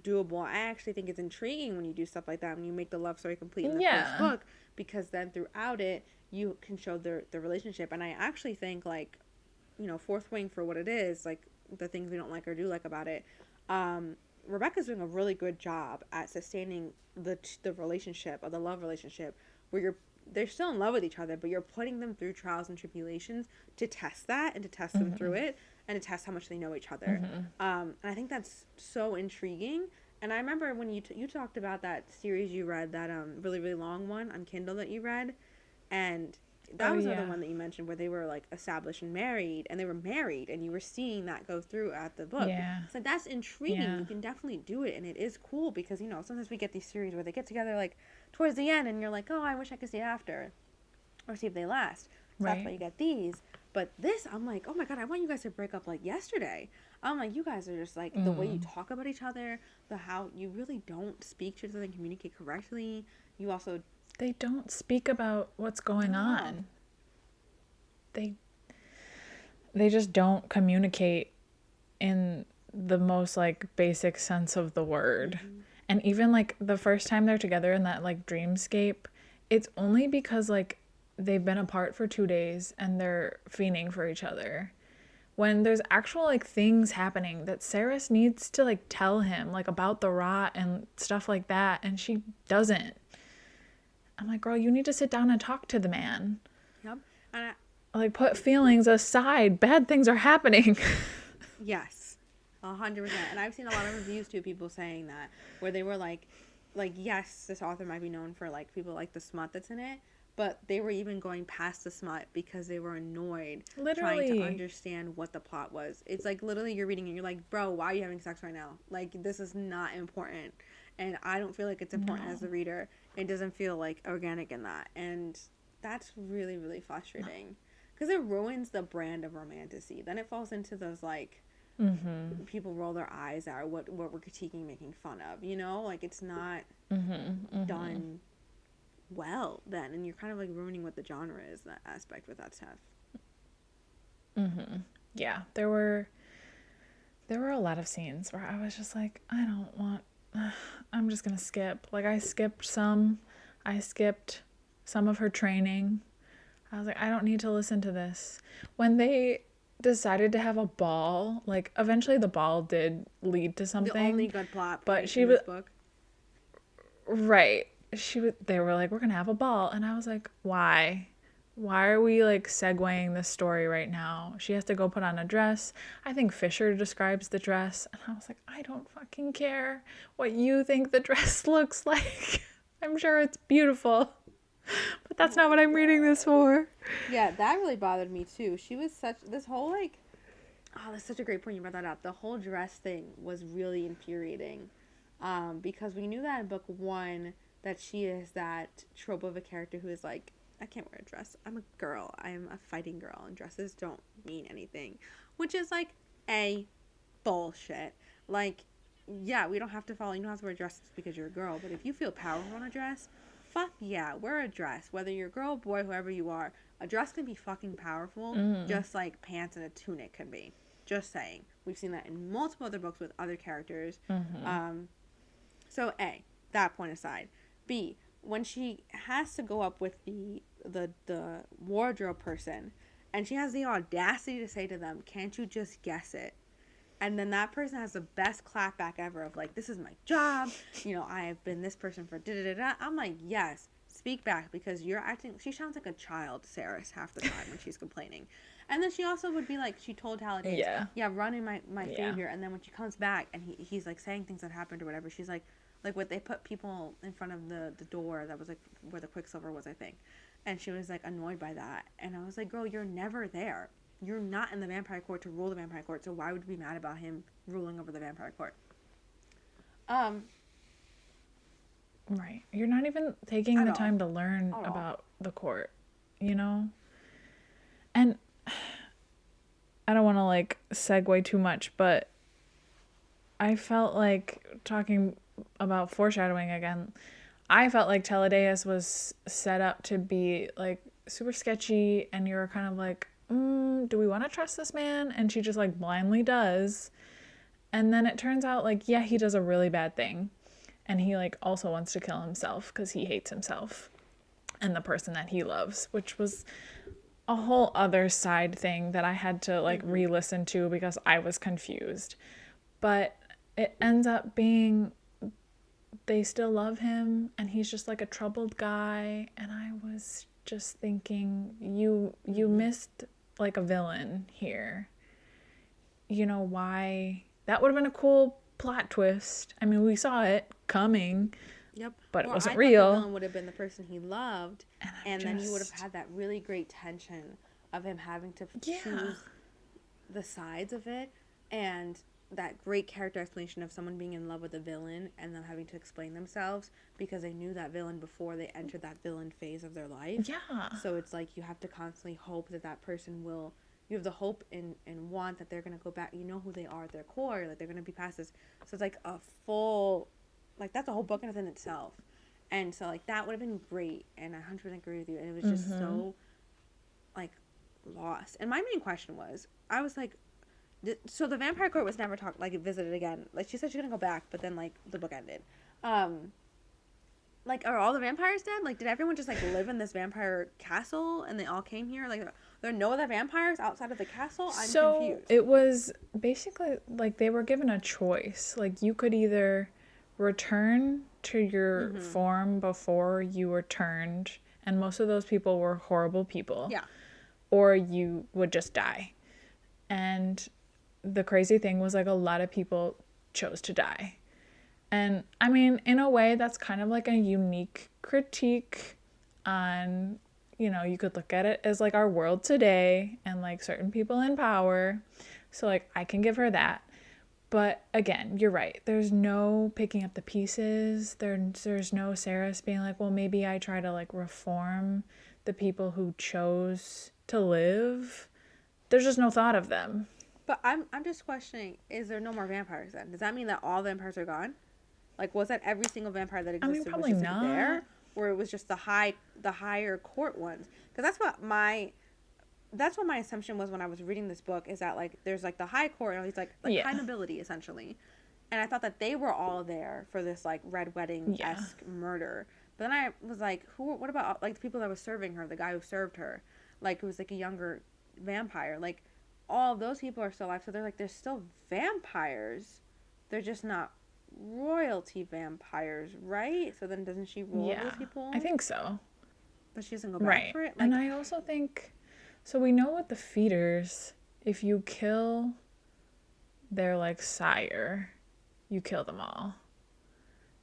doable. I actually think it's intriguing when you do stuff like that, when you make the love story complete in the first book, because then throughout it you can show the relationship. And I actually think, like, you know, Fourth Wing for what it is, like the things we don't like or do like about it, Rebecca's doing a really good job at sustaining the relationship, or the love relationship, where they're still in love with each other, but you're putting them through trials and tribulations to test that, and to test them through it, and to test how much they know each other. And I think that's so intriguing. And I remember when you talked about that series you read, that really, really long one on Kindle that you read, and that was the one that you mentioned, where they were like established and married, and you were seeing that go through at the book. So that's intriguing. You can definitely do it, and it is cool, because, you know, sometimes we get these series where they get together like towards the end, and you're like, oh, I wish I could see it after, or see if they last. So that's why you get these. But this, I'm like, oh my god, I want you guys to break up like yesterday. I'm like, you guys are just like, the way you talk about each other, how you really don't speak to each other and communicate correctly. You also, they don't speak about what's going on. They just don't communicate in the most, like, basic sense of the word. And even like the first time they're together in that like dreamscape, it's only because like they've been apart for 2 days and they're fiending for each other. When there's actual like things happening that Saris needs to like tell him like about the rot and stuff like that, and she doesn't. I'm like, girl, you need to sit down and talk to the man. Yep. And like put feelings aside. Bad things are happening. yes, 100%. And I've seen a lot of reviews too, people saying that, where they were like, yes, this author might be known for like people like the smut that's in it, but they were even going past the smut because they were annoyed Literally. trying to understand what the plot was. It's like literally you're reading and you're like, bro, why are you having sex right now? Like, this is not important. And I don't feel like it's important as the reader. It doesn't feel like organic in that. And that's really, really frustrating. Because it ruins the brand of romantasy. Then it falls into those like people roll their eyes at what we're critiquing, making fun of. You know, like it's not done well then, and you're kind of like ruining what the genre is, that aspect with that stuff. Yeah, there were a lot of scenes where I was just like, I don't want. I'm just gonna skip. Like I skipped some of her training. I was like, I don't need to listen to this. When they decided to have a ball, like eventually the ball did lead to something. The only good plot but she in this book. Right. They were like, we're gonna have a ball, and I was like, why are we like segueing this story right now? She has to go put on a dress. I think Fisher describes the dress, and I was like, I don't fucking care what you think the dress looks like. I'm sure it's beautiful, but that's not what I'm reading this for. Yeah, that really bothered me too. She was this whole like, oh, that's such a great point you brought that up. The whole dress thing was really infuriating, because we knew that in book 1 that she is that trope of a character who is like, I can't wear a dress. I'm a girl. I'm a fighting girl, and dresses don't mean anything, which is like bullshit. Like, yeah, we don't have to follow. You don't have to wear dresses because you're a girl, but if you feel powerful in a dress, fuck yeah, wear a dress. Whether you're a girl, boy, whoever you are, a dress can be fucking powerful, just like pants and a tunic can be. Just saying. We've seen that in multiple other books with other characters. So A, that point aside. B, when she has to go up with the wardrobe person, and she has the audacity to say to them, can't you just guess it? And then that person has the best clapback ever of like, this is my job, you know, I have been this person for da-da-da-da. I'm like, yes, speak back, because you're acting, she sounds like a child, Saris, half the time when she's complaining. And then she also would be like, she told Talladega, yeah, run in my favor. And then when she comes back and he's like saying things that happened or whatever, she's like what they put people in front of the door that was like where the Quicksilver was, I think. And she was like annoyed by that. And I was like, girl, you're never there. You're not in the vampire court to rule the vampire court, so why would you be mad about him ruling over the vampire court? Right. You're not even taking the time to learn about the court, you know? And I don't want to like segue too much, but I felt like, talking about foreshadowing again, I felt like Teledeus was set up to be like super sketchy, and you're kind of like, do we want to trust this man? And she just like blindly does. And then it turns out like, yeah, he does a really bad thing. And he like also wants to kill himself because he hates himself and the person that he loves, which was a whole other side thing that I had to like re-listen to because I was confused. But it ends up being they still love him, and he's just like a troubled guy. And I was just thinking, you missed like a villain here. You know, why? That would have been a cool plot twist. I mean, we saw it coming. Yep. But it wasn't I real. thought the villain would have been the person he loved, and then you would have had that really great tension of him having to choose the sides of it, and that great character explanation of someone being in love with a villain and them having to explain themselves because they knew that villain before they entered that villain phase of their life. Yeah. So it's like you have to constantly hope that person will. You have the hope and want that they're going to go back. You know who they are at their core. Like, they're going to be past this. So it's like a full, like, that's a whole book in itself. And so, like, that would have been great. And I 100% agree with you. And it was just so, like, lost. And my main question was, I was like, so the vampire court was never visited again. Like, she said she's going to go back, but then, like, the book ended. Um, like, are all the vampires dead? Like, did everyone just like live in this vampire castle and they all came here? Like, there are no other vampires outside of the castle? I'm So confused. it was basically like they were given a choice. Like you could either return to your form before you were turned, and most of those people were horrible people, Yeah. or you would just die. And the crazy thing was like a lot of people chose to die. And I mean, in a way, that's kind of like a unique critique on, you could look at it as like our world today and like certain people in power. So, like, I can give her that. But again, you're right. There's no picking up the pieces. There's no Sarah's being like, well, maybe I try to like reform the people who chose to live. There's just no thought of them. But I'm just questioning, is there no more vampires then? Does that mean that all vampires are gone? Like, was that every single vampire that existed Probably was just not. there? Or it was just the higher court ones? Because that's what my assumption was when I was reading this book, is that like there's like the high court and all these like high nobility essentially. And I thought that they were all there for this like Red Wedding-esque murder. But then I was like, what about like the people that was serving her, the guy who served her, like who was like a younger vampire, like all of those people are still alive, so they're still vampires. They're just not royalty vampires, right? So then doesn't she rule those people? I think so. But she doesn't go back for it? Like, and I also think, so we know with the feeders, if you kill their like sire, you kill them all.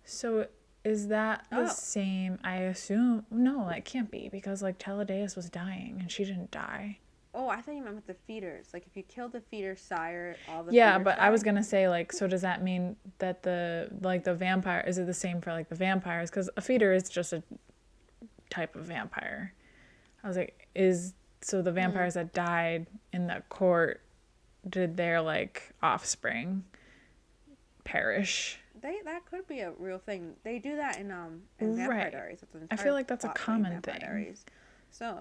So is that the same? I assume, no, it can't be, because like Taladeus was dying and she didn't die. Oh, I thought you meant with the feeders. Like, if you kill the feeder sire, all the yeah, feeders but die? I was gonna say, like, so does that mean that the vampire, is it the same for like the vampires? Because a feeder is just a type of vampire. I was like, so the vampires that died in that court, did their like offspring perish? That could be a real thing. They do that in Vampire Diaries. That's an I feel like that's a common thing. Diaries. So,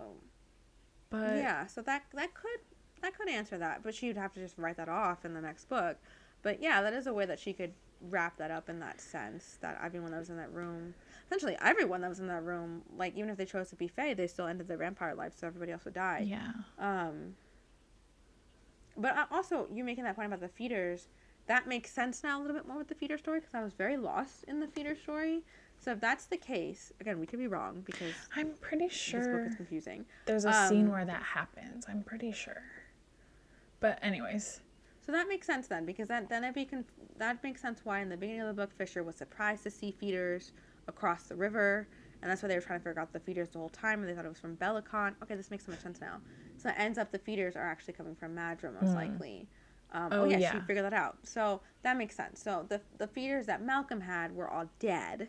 but yeah, so that could answer that, but she would have to just write that off in the next book. But yeah, that is a way that she could wrap that up in that sense, that everyone that was in that room, essentially everyone that was in that room, like even if they chose to be Fae, they still ended their vampire life, so everybody else would die. Yeah. But also, you making that point about the feeders, that makes sense now a little bit more with the feeder story, because I was very lost in the feeder story. So if that's the case, again, we could be wrong, because I'm pretty sure this book is confusing. There's a scene where that happens. I'm pretty sure. But anyways. So that makes sense then, because that makes sense why in the beginning of the book Fisher was surprised to see feeders across the river, and that's why they were trying to figure out the feeders the whole time, and they thought it was from Bellicon. Okay, this makes so much sense now. So it ends up the feeders are actually coming from Madra, most likely. She figured that out. So that makes sense. So the feeders that Malcolm had were all dead,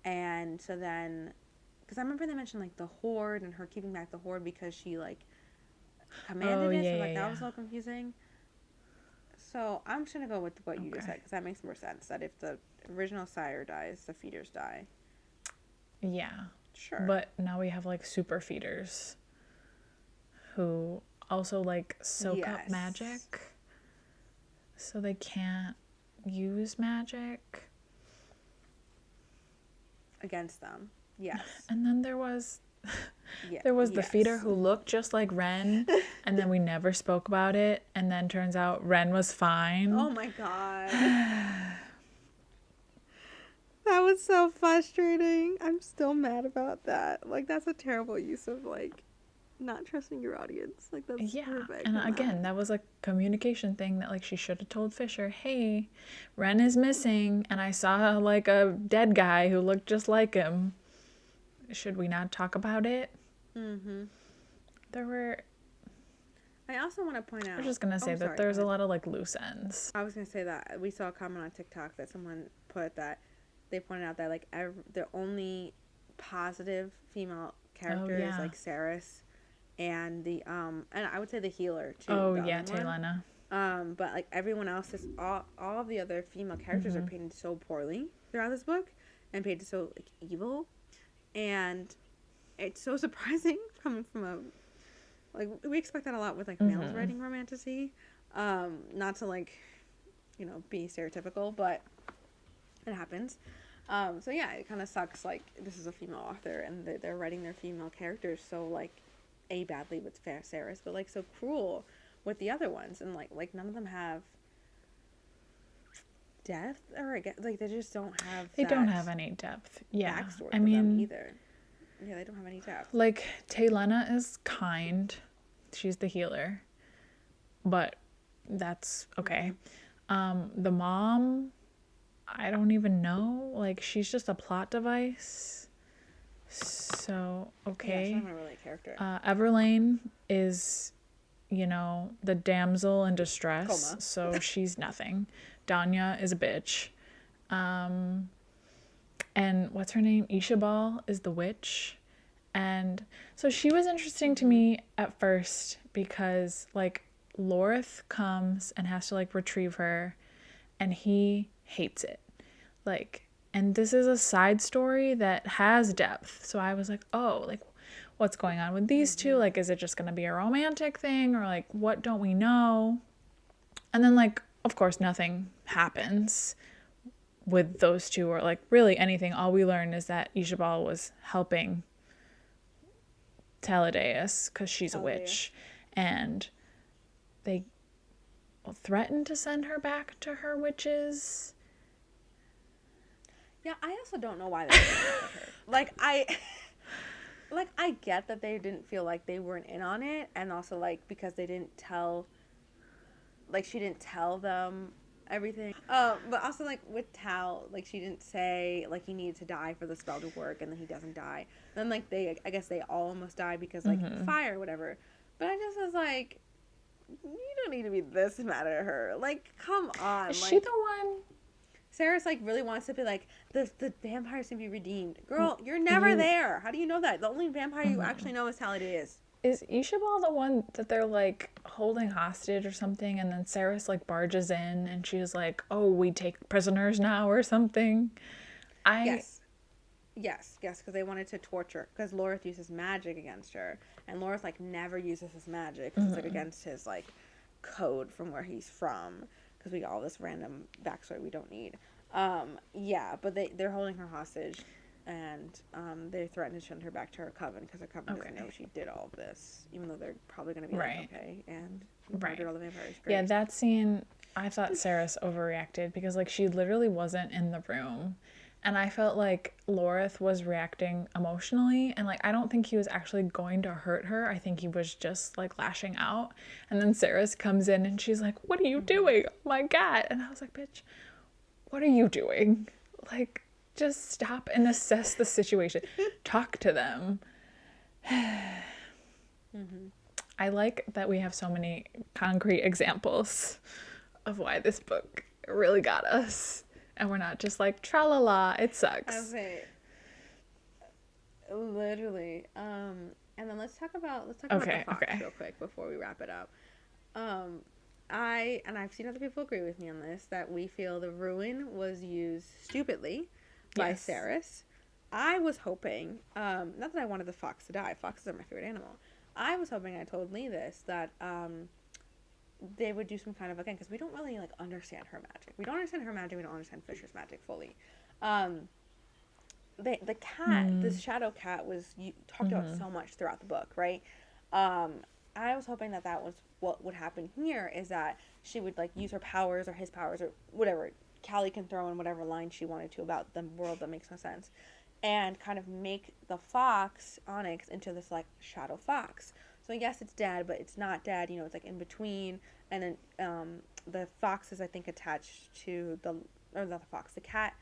and so then, because I remember they mentioned like the horde and her keeping back the horde because she like commanded it. So that was a little confusing. So I'm just gonna go with what you just said, because that makes more sense. That if the original sire dies, the feeders die. Yeah. Sure. But now we have like super feeders who also like soak up magic. So they can't use magic against them. Yes. And then there was the feeder who looked just like Ren, and then we never spoke about it, and then turns out Ren was fine. Oh my god. That was so frustrating. I'm still mad about that. Like, that's a terrible use of like not trusting your audience. Like, that's perfect. And again, that was a communication thing that like she should have told Fisher, hey, Ren is missing and I saw like a dead guy who looked just like him. Should we not talk about it? I also want to point out, I was just gonna say that there's a lot of like loose ends. I was gonna say that we saw a comment on TikTok that someone put that they pointed out that like the only positive female character is like Saris and the and I would say the healer too. Taylena. But like everyone else is all of the other female characters are painted so poorly throughout this book and painted so like evil, and it's so surprising coming from a like we expect that a lot with like males writing romantasy, not to like be stereotypical, but it happens. So yeah, it kind of sucks. Like this is a female author, and they're writing their female characters so like, badly with Sarah's, but like so cruel with the other ones, and like none of them have depth, or I guess like they just don't have. They don't have any depth. Yeah, backstory I for them mean, either. Yeah, they don't have any depth. like Taylena is kind. She's the healer, but that's okay. The mom, I don't even know. Like, she's just a plot device. So, okay. Yeah, she's not really a character. Everlane is, the damsel in distress. Coma. So she's nothing. Danya is a bitch. And what's her name? Ishabal is the witch. And so she was interesting to me at first because, like, Lorith comes and has to, like, retrieve her, and he hates it. Like, and this is a side story that has depth. So I was like, oh, like, what's going on with these two? Like, is it just going to be a romantic thing? Or, like, what don't we know? And then, like, of course, nothing happens with those two, or, like, really anything. All we learn is that Ishabal was helping Taladeus because she's a witch, and they threatened to send her back to her witches. Yeah, I also don't know why they didn't her. Like I get that they didn't feel like they weren't in on it, and also like because they didn't tell, like she didn't tell them everything. But also like with Tal, like she didn't say like he needed to die for the spell to work, and then he doesn't die. Then like I guess they all almost die because like fire or whatever. But I just was like, you don't need to be this mad at her. Like, come on. Is like, she the one? Sarah's like really wants to be like the vampires can be redeemed. Girl, you're never there. How do you know that? The only vampire you actually know is Taladeus. Is Ishabal the one that they're like holding hostage or something, and then Sarah's like barges in and she's like, "Oh, we take prisoners now" or something? Yes, because they wanted to torture. Because Lorith uses magic against her, and Lorith like never uses his magic because it's like against his like code from where he's from. Because we got all this random backstory we don't need. Yeah, but they're holding her hostage, and they threaten to send her back to her coven because her coven doesn't know she did all of this, even though they're probably going to be like, okay, and murdered all the vampires. Great. Yeah, that scene, I thought Sarah's overreacted because like she literally wasn't in the room. And I felt like Lorith was reacting emotionally, and like I don't think he was actually going to hurt her. I think he was just like lashing out. And then Sarah's comes in and she's like, "What are you doing? Oh my God." And I was like, "Bitch, what are you doing? Like, just stop and assess the situation. Talk to them." I like that we have so many concrete examples of why this book really got us. And we're not just like, tra-la-la, it sucks. Okay. Literally. And then let's talk about the fox real quick before we wrap it up. I've seen other people agree with me on this, that we feel the ruin was used stupidly by Saris. I was hoping, not that I wanted the fox to die. Foxes are my favorite animal. I was hoping, I told Lee this, that they would do some kind of, again, because we don't really like understand her magic. We don't understand her magic. We don't understand Fisher's magic fully. The cat, this shadow cat, was talked about so much throughout the book, right? I was hoping that was what would happen here, is that she would like use her powers or his powers or whatever. Callie can throw in whatever line she wanted to about the world that makes no sense, and kind of make the fox Onyx into this like shadow fox. So yes, it's dead, but it's not dead. It's like in between. And then the fox is, I think, attached to not the fox, the cat.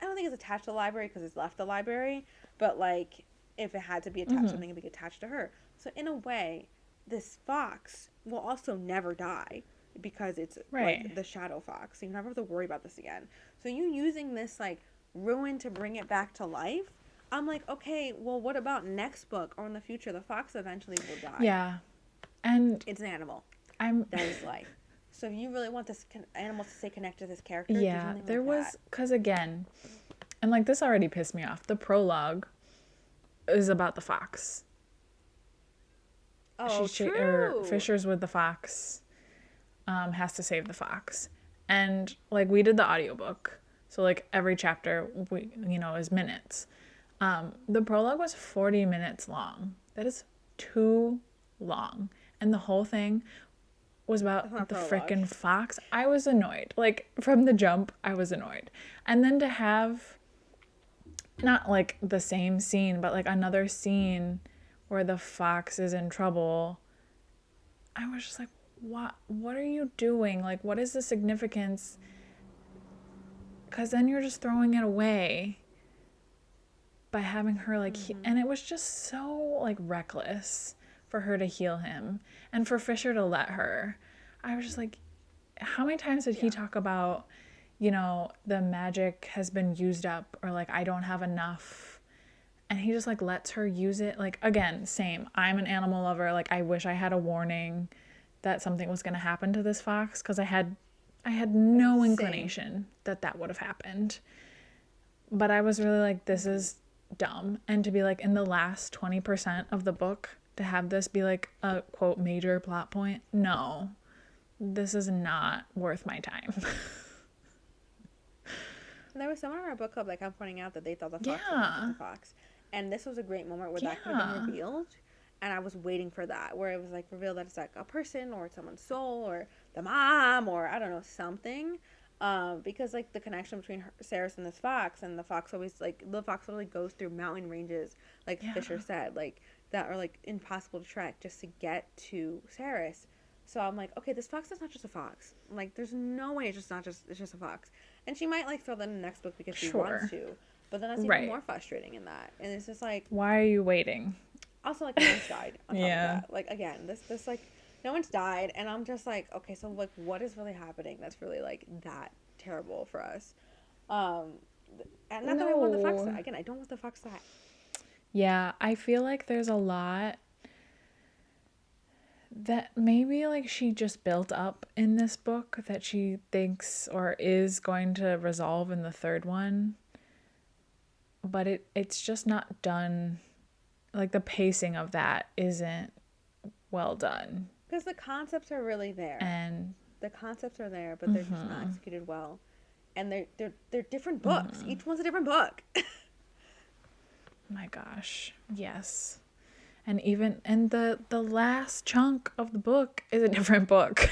I don't think it's attached to the library because it's left the library. But like, if it had to be attached, something would be attached to her. So in a way, this fox will also never die because it's like the shadow fox. So you never have to worry about this again. So you using this like ruin to bring it back to life. I'm like, okay, well, what about next book or in the future? The fox eventually will die. Yeah. And it's an animal. That is life. So if you really want this animal to stay connected to this character, yeah, there was, because again, and like this already pissed me off. The prologue is about the fox. Oh, true. Fisher's with the fox, has to save the fox. And like we did the audiobook. So like every chapter, is minutes. The prologue was 40 minutes long. That is too long. And the whole thing was That's not a about the prologue. frickin' fox. I was annoyed. Like, from the jump, I was annoyed. And then to have not like the same scene, but like another scene where the fox is in trouble, I was just like, what are you doing? Like, what is the significance? Because then you're just throwing it away by having her like and it was just so like reckless for her to heal him and for Fisher to let her. I was just like, how many times did he talk about, the magic has been used up, or like I don't have enough, and he just like lets her use it. Like, again, same, I'm an animal lover, like I wish I had a warning that something was going to happen to this fox, because I had no inclination that would have happened. But I was really like, this is dumb. And to be like, in the last 20% of the book, to have this be like a quote major plot point, no, this is not worth my time. And there was someone in our book club that kept pointing out that they thought the fox was not just a fox. And this was a great moment where that could have been revealed. And I was waiting for that, where it was like revealed that it's like a person or someone's soul or the mom or I don't know, something. Because like the connection between Sarah and this fox, and the fox always like the fox literally goes through mountain ranges, like Fisher said, like that are like impossible to trek just to get to Saris. So I'm like, okay, this fox is not just a fox. Like, there's no way it's just a fox. And she might like throw that in the next book because she wants to, but then that's even more frustrating in that. And it's just like, why are you waiting? Also, like, no one's died on top of that. Like, again, this like, no one's died, and I'm just like, okay, so like, what is really happening that's really like that terrible for us? And not that I want the fox to die. Again, I don't want the fox to die. Yeah, I feel like there's a lot that maybe like she just built up in this book that she thinks or is going to resolve in the third one, but it's just not done. Like, the pacing of that isn't well done, because the concepts are really there, and the concepts are there, but they're just not executed well, and they're different books. Each one's a different book. My gosh, yes. And the last chunk of the book is a different book.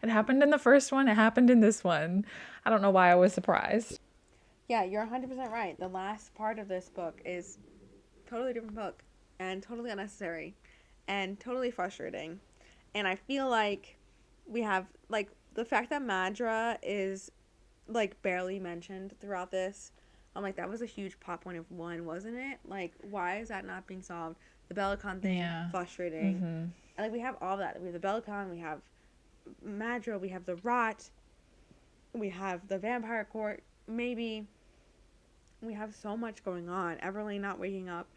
It happened in the first one, it happened in this one. I don't know why I was surprised. Yeah, you're 100% right. The last part of this book is totally different book, and totally unnecessary, and totally frustrating. And I feel like we have like the fact that Madra is like barely mentioned throughout this. I'm like, that was a huge plot point of one, wasn't it? Like, why is that not being solved? The Bellicon thing, frustrating. And like, we have all that. We have the Bellicon, we have Madra, we have the Rot, we have the Vampire Court. Maybe we have so much going on. Everly not waking up,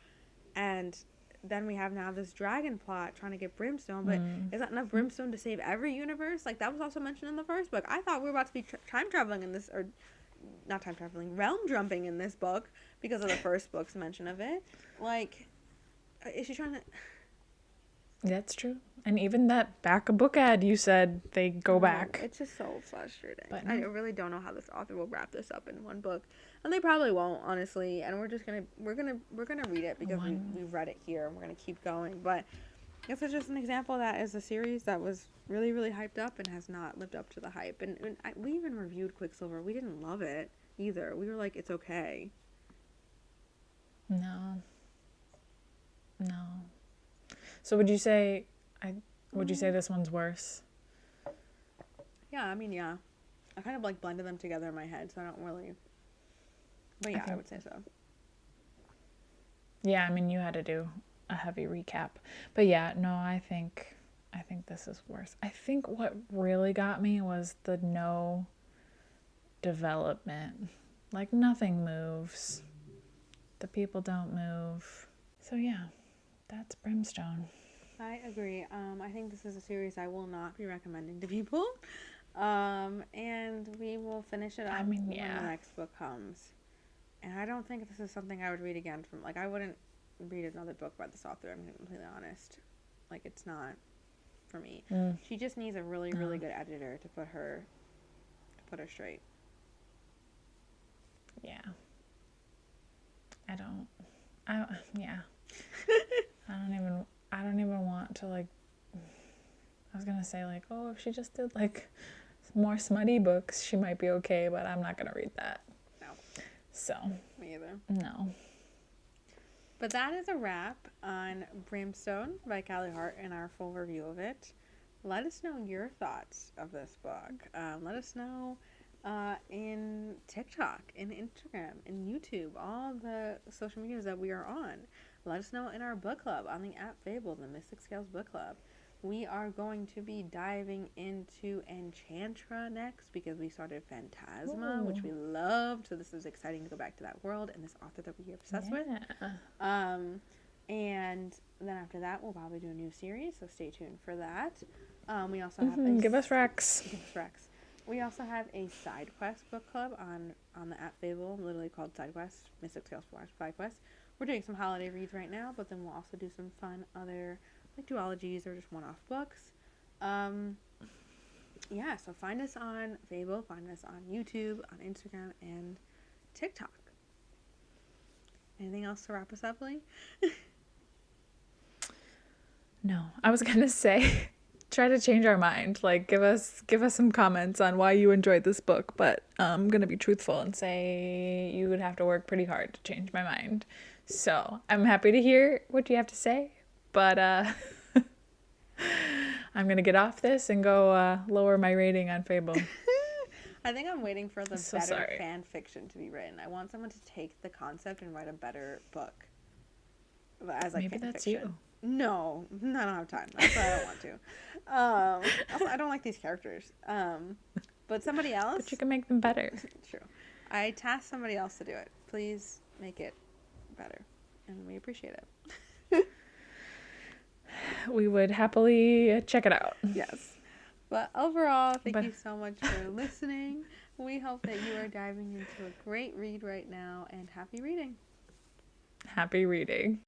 and then we have now this dragon plot trying to get Brimstone, but is that enough Brimstone to save every universe? Like, that was also mentioned in the first book. I thought we were about to be time traveling in this, or not time traveling, realm jumping in this book because of the first book's mention of it. Like, is she trying to... That's true. And even that back a book ad, you said they go back. It's just so frustrating. But I really don't know how this author will wrap this up in one book, and they probably won't, honestly. And we're gonna read it because we've read it here, and we're gonna keep going. But this is just an example that is a series that was really, really hyped up and has not lived up to the hype. And we even reviewed Quicksilver. We didn't love it either. We were like, it's okay. No. So would you say this one's worse? Yeah, I mean, yeah. I kind of like blended them together in my head, so I don't really... But yeah, I would say so. Yeah, I mean, you had to do a heavy recap. But yeah, no, I think this is worse. I think what really got me was the no development. Like, nothing moves. The people don't move. So yeah, that's Brimstone. I agree. I think this is a series I will not be recommending to people. And we will finish it up when the next book comes. And I don't think this is something I would read again from, like, I wouldn't read another book by this author, I'm going to be completely honest. Like, it's not for me. She just needs a really, really good editor to put her straight. Yeah. Yeah. I don't even want to, like, I was gonna say, like, oh, if she just did, like, more smutty books, she might be okay, but I'm not gonna read that. No. So. Me either. No. But that is a wrap on Brimstone by Callie Hart and our full review of it. Let us know your thoughts of this book. Let us know in TikTok, in Instagram, in YouTube, all the social medias that we are on. Let us know in our book club on the app Fable, the Mystic Scales book club. We are going to be diving into Enchantra next because we started Phantasma, which we loved. So this is exciting to go back to that world and this author that we're obsessed with. And then after that, we'll probably do a new series. So stay tuned for that. We also have Give us Rex. Give us Rex. We also have a side quest book club on the app Fable, literally called Side Quest, Mystic Scales Side Quest. We're doing some holiday reads right now, but then we'll also do some fun other like duologies or just one-off books. Yeah, so find us on Fable, find us on YouTube, on Instagram, and TikTok. Anything else to wrap us up, Lee? No, I was gonna say, try to change our mind. Like, give us some comments on why you enjoyed this book. But I'm gonna be truthful and say you would have to work pretty hard to change my mind. So I'm happy to hear what you have to say, but I'm gonna get off this and go lower my rating on Fable. I think I'm waiting for the better fan fiction to be written. I want someone to take the concept and write a better book. As like maybe fan that's fiction. you. No, I don't have time. That's why I don't want to. Also, I don't like these characters. But somebody else. But you can make them better. True. I tasked somebody else to do it. Please make it better, and we appreciate it. We would happily check it out. Yes. But overall, thank you so much for listening. We hope that you are diving into a great read right now, and happy reading. Happy reading.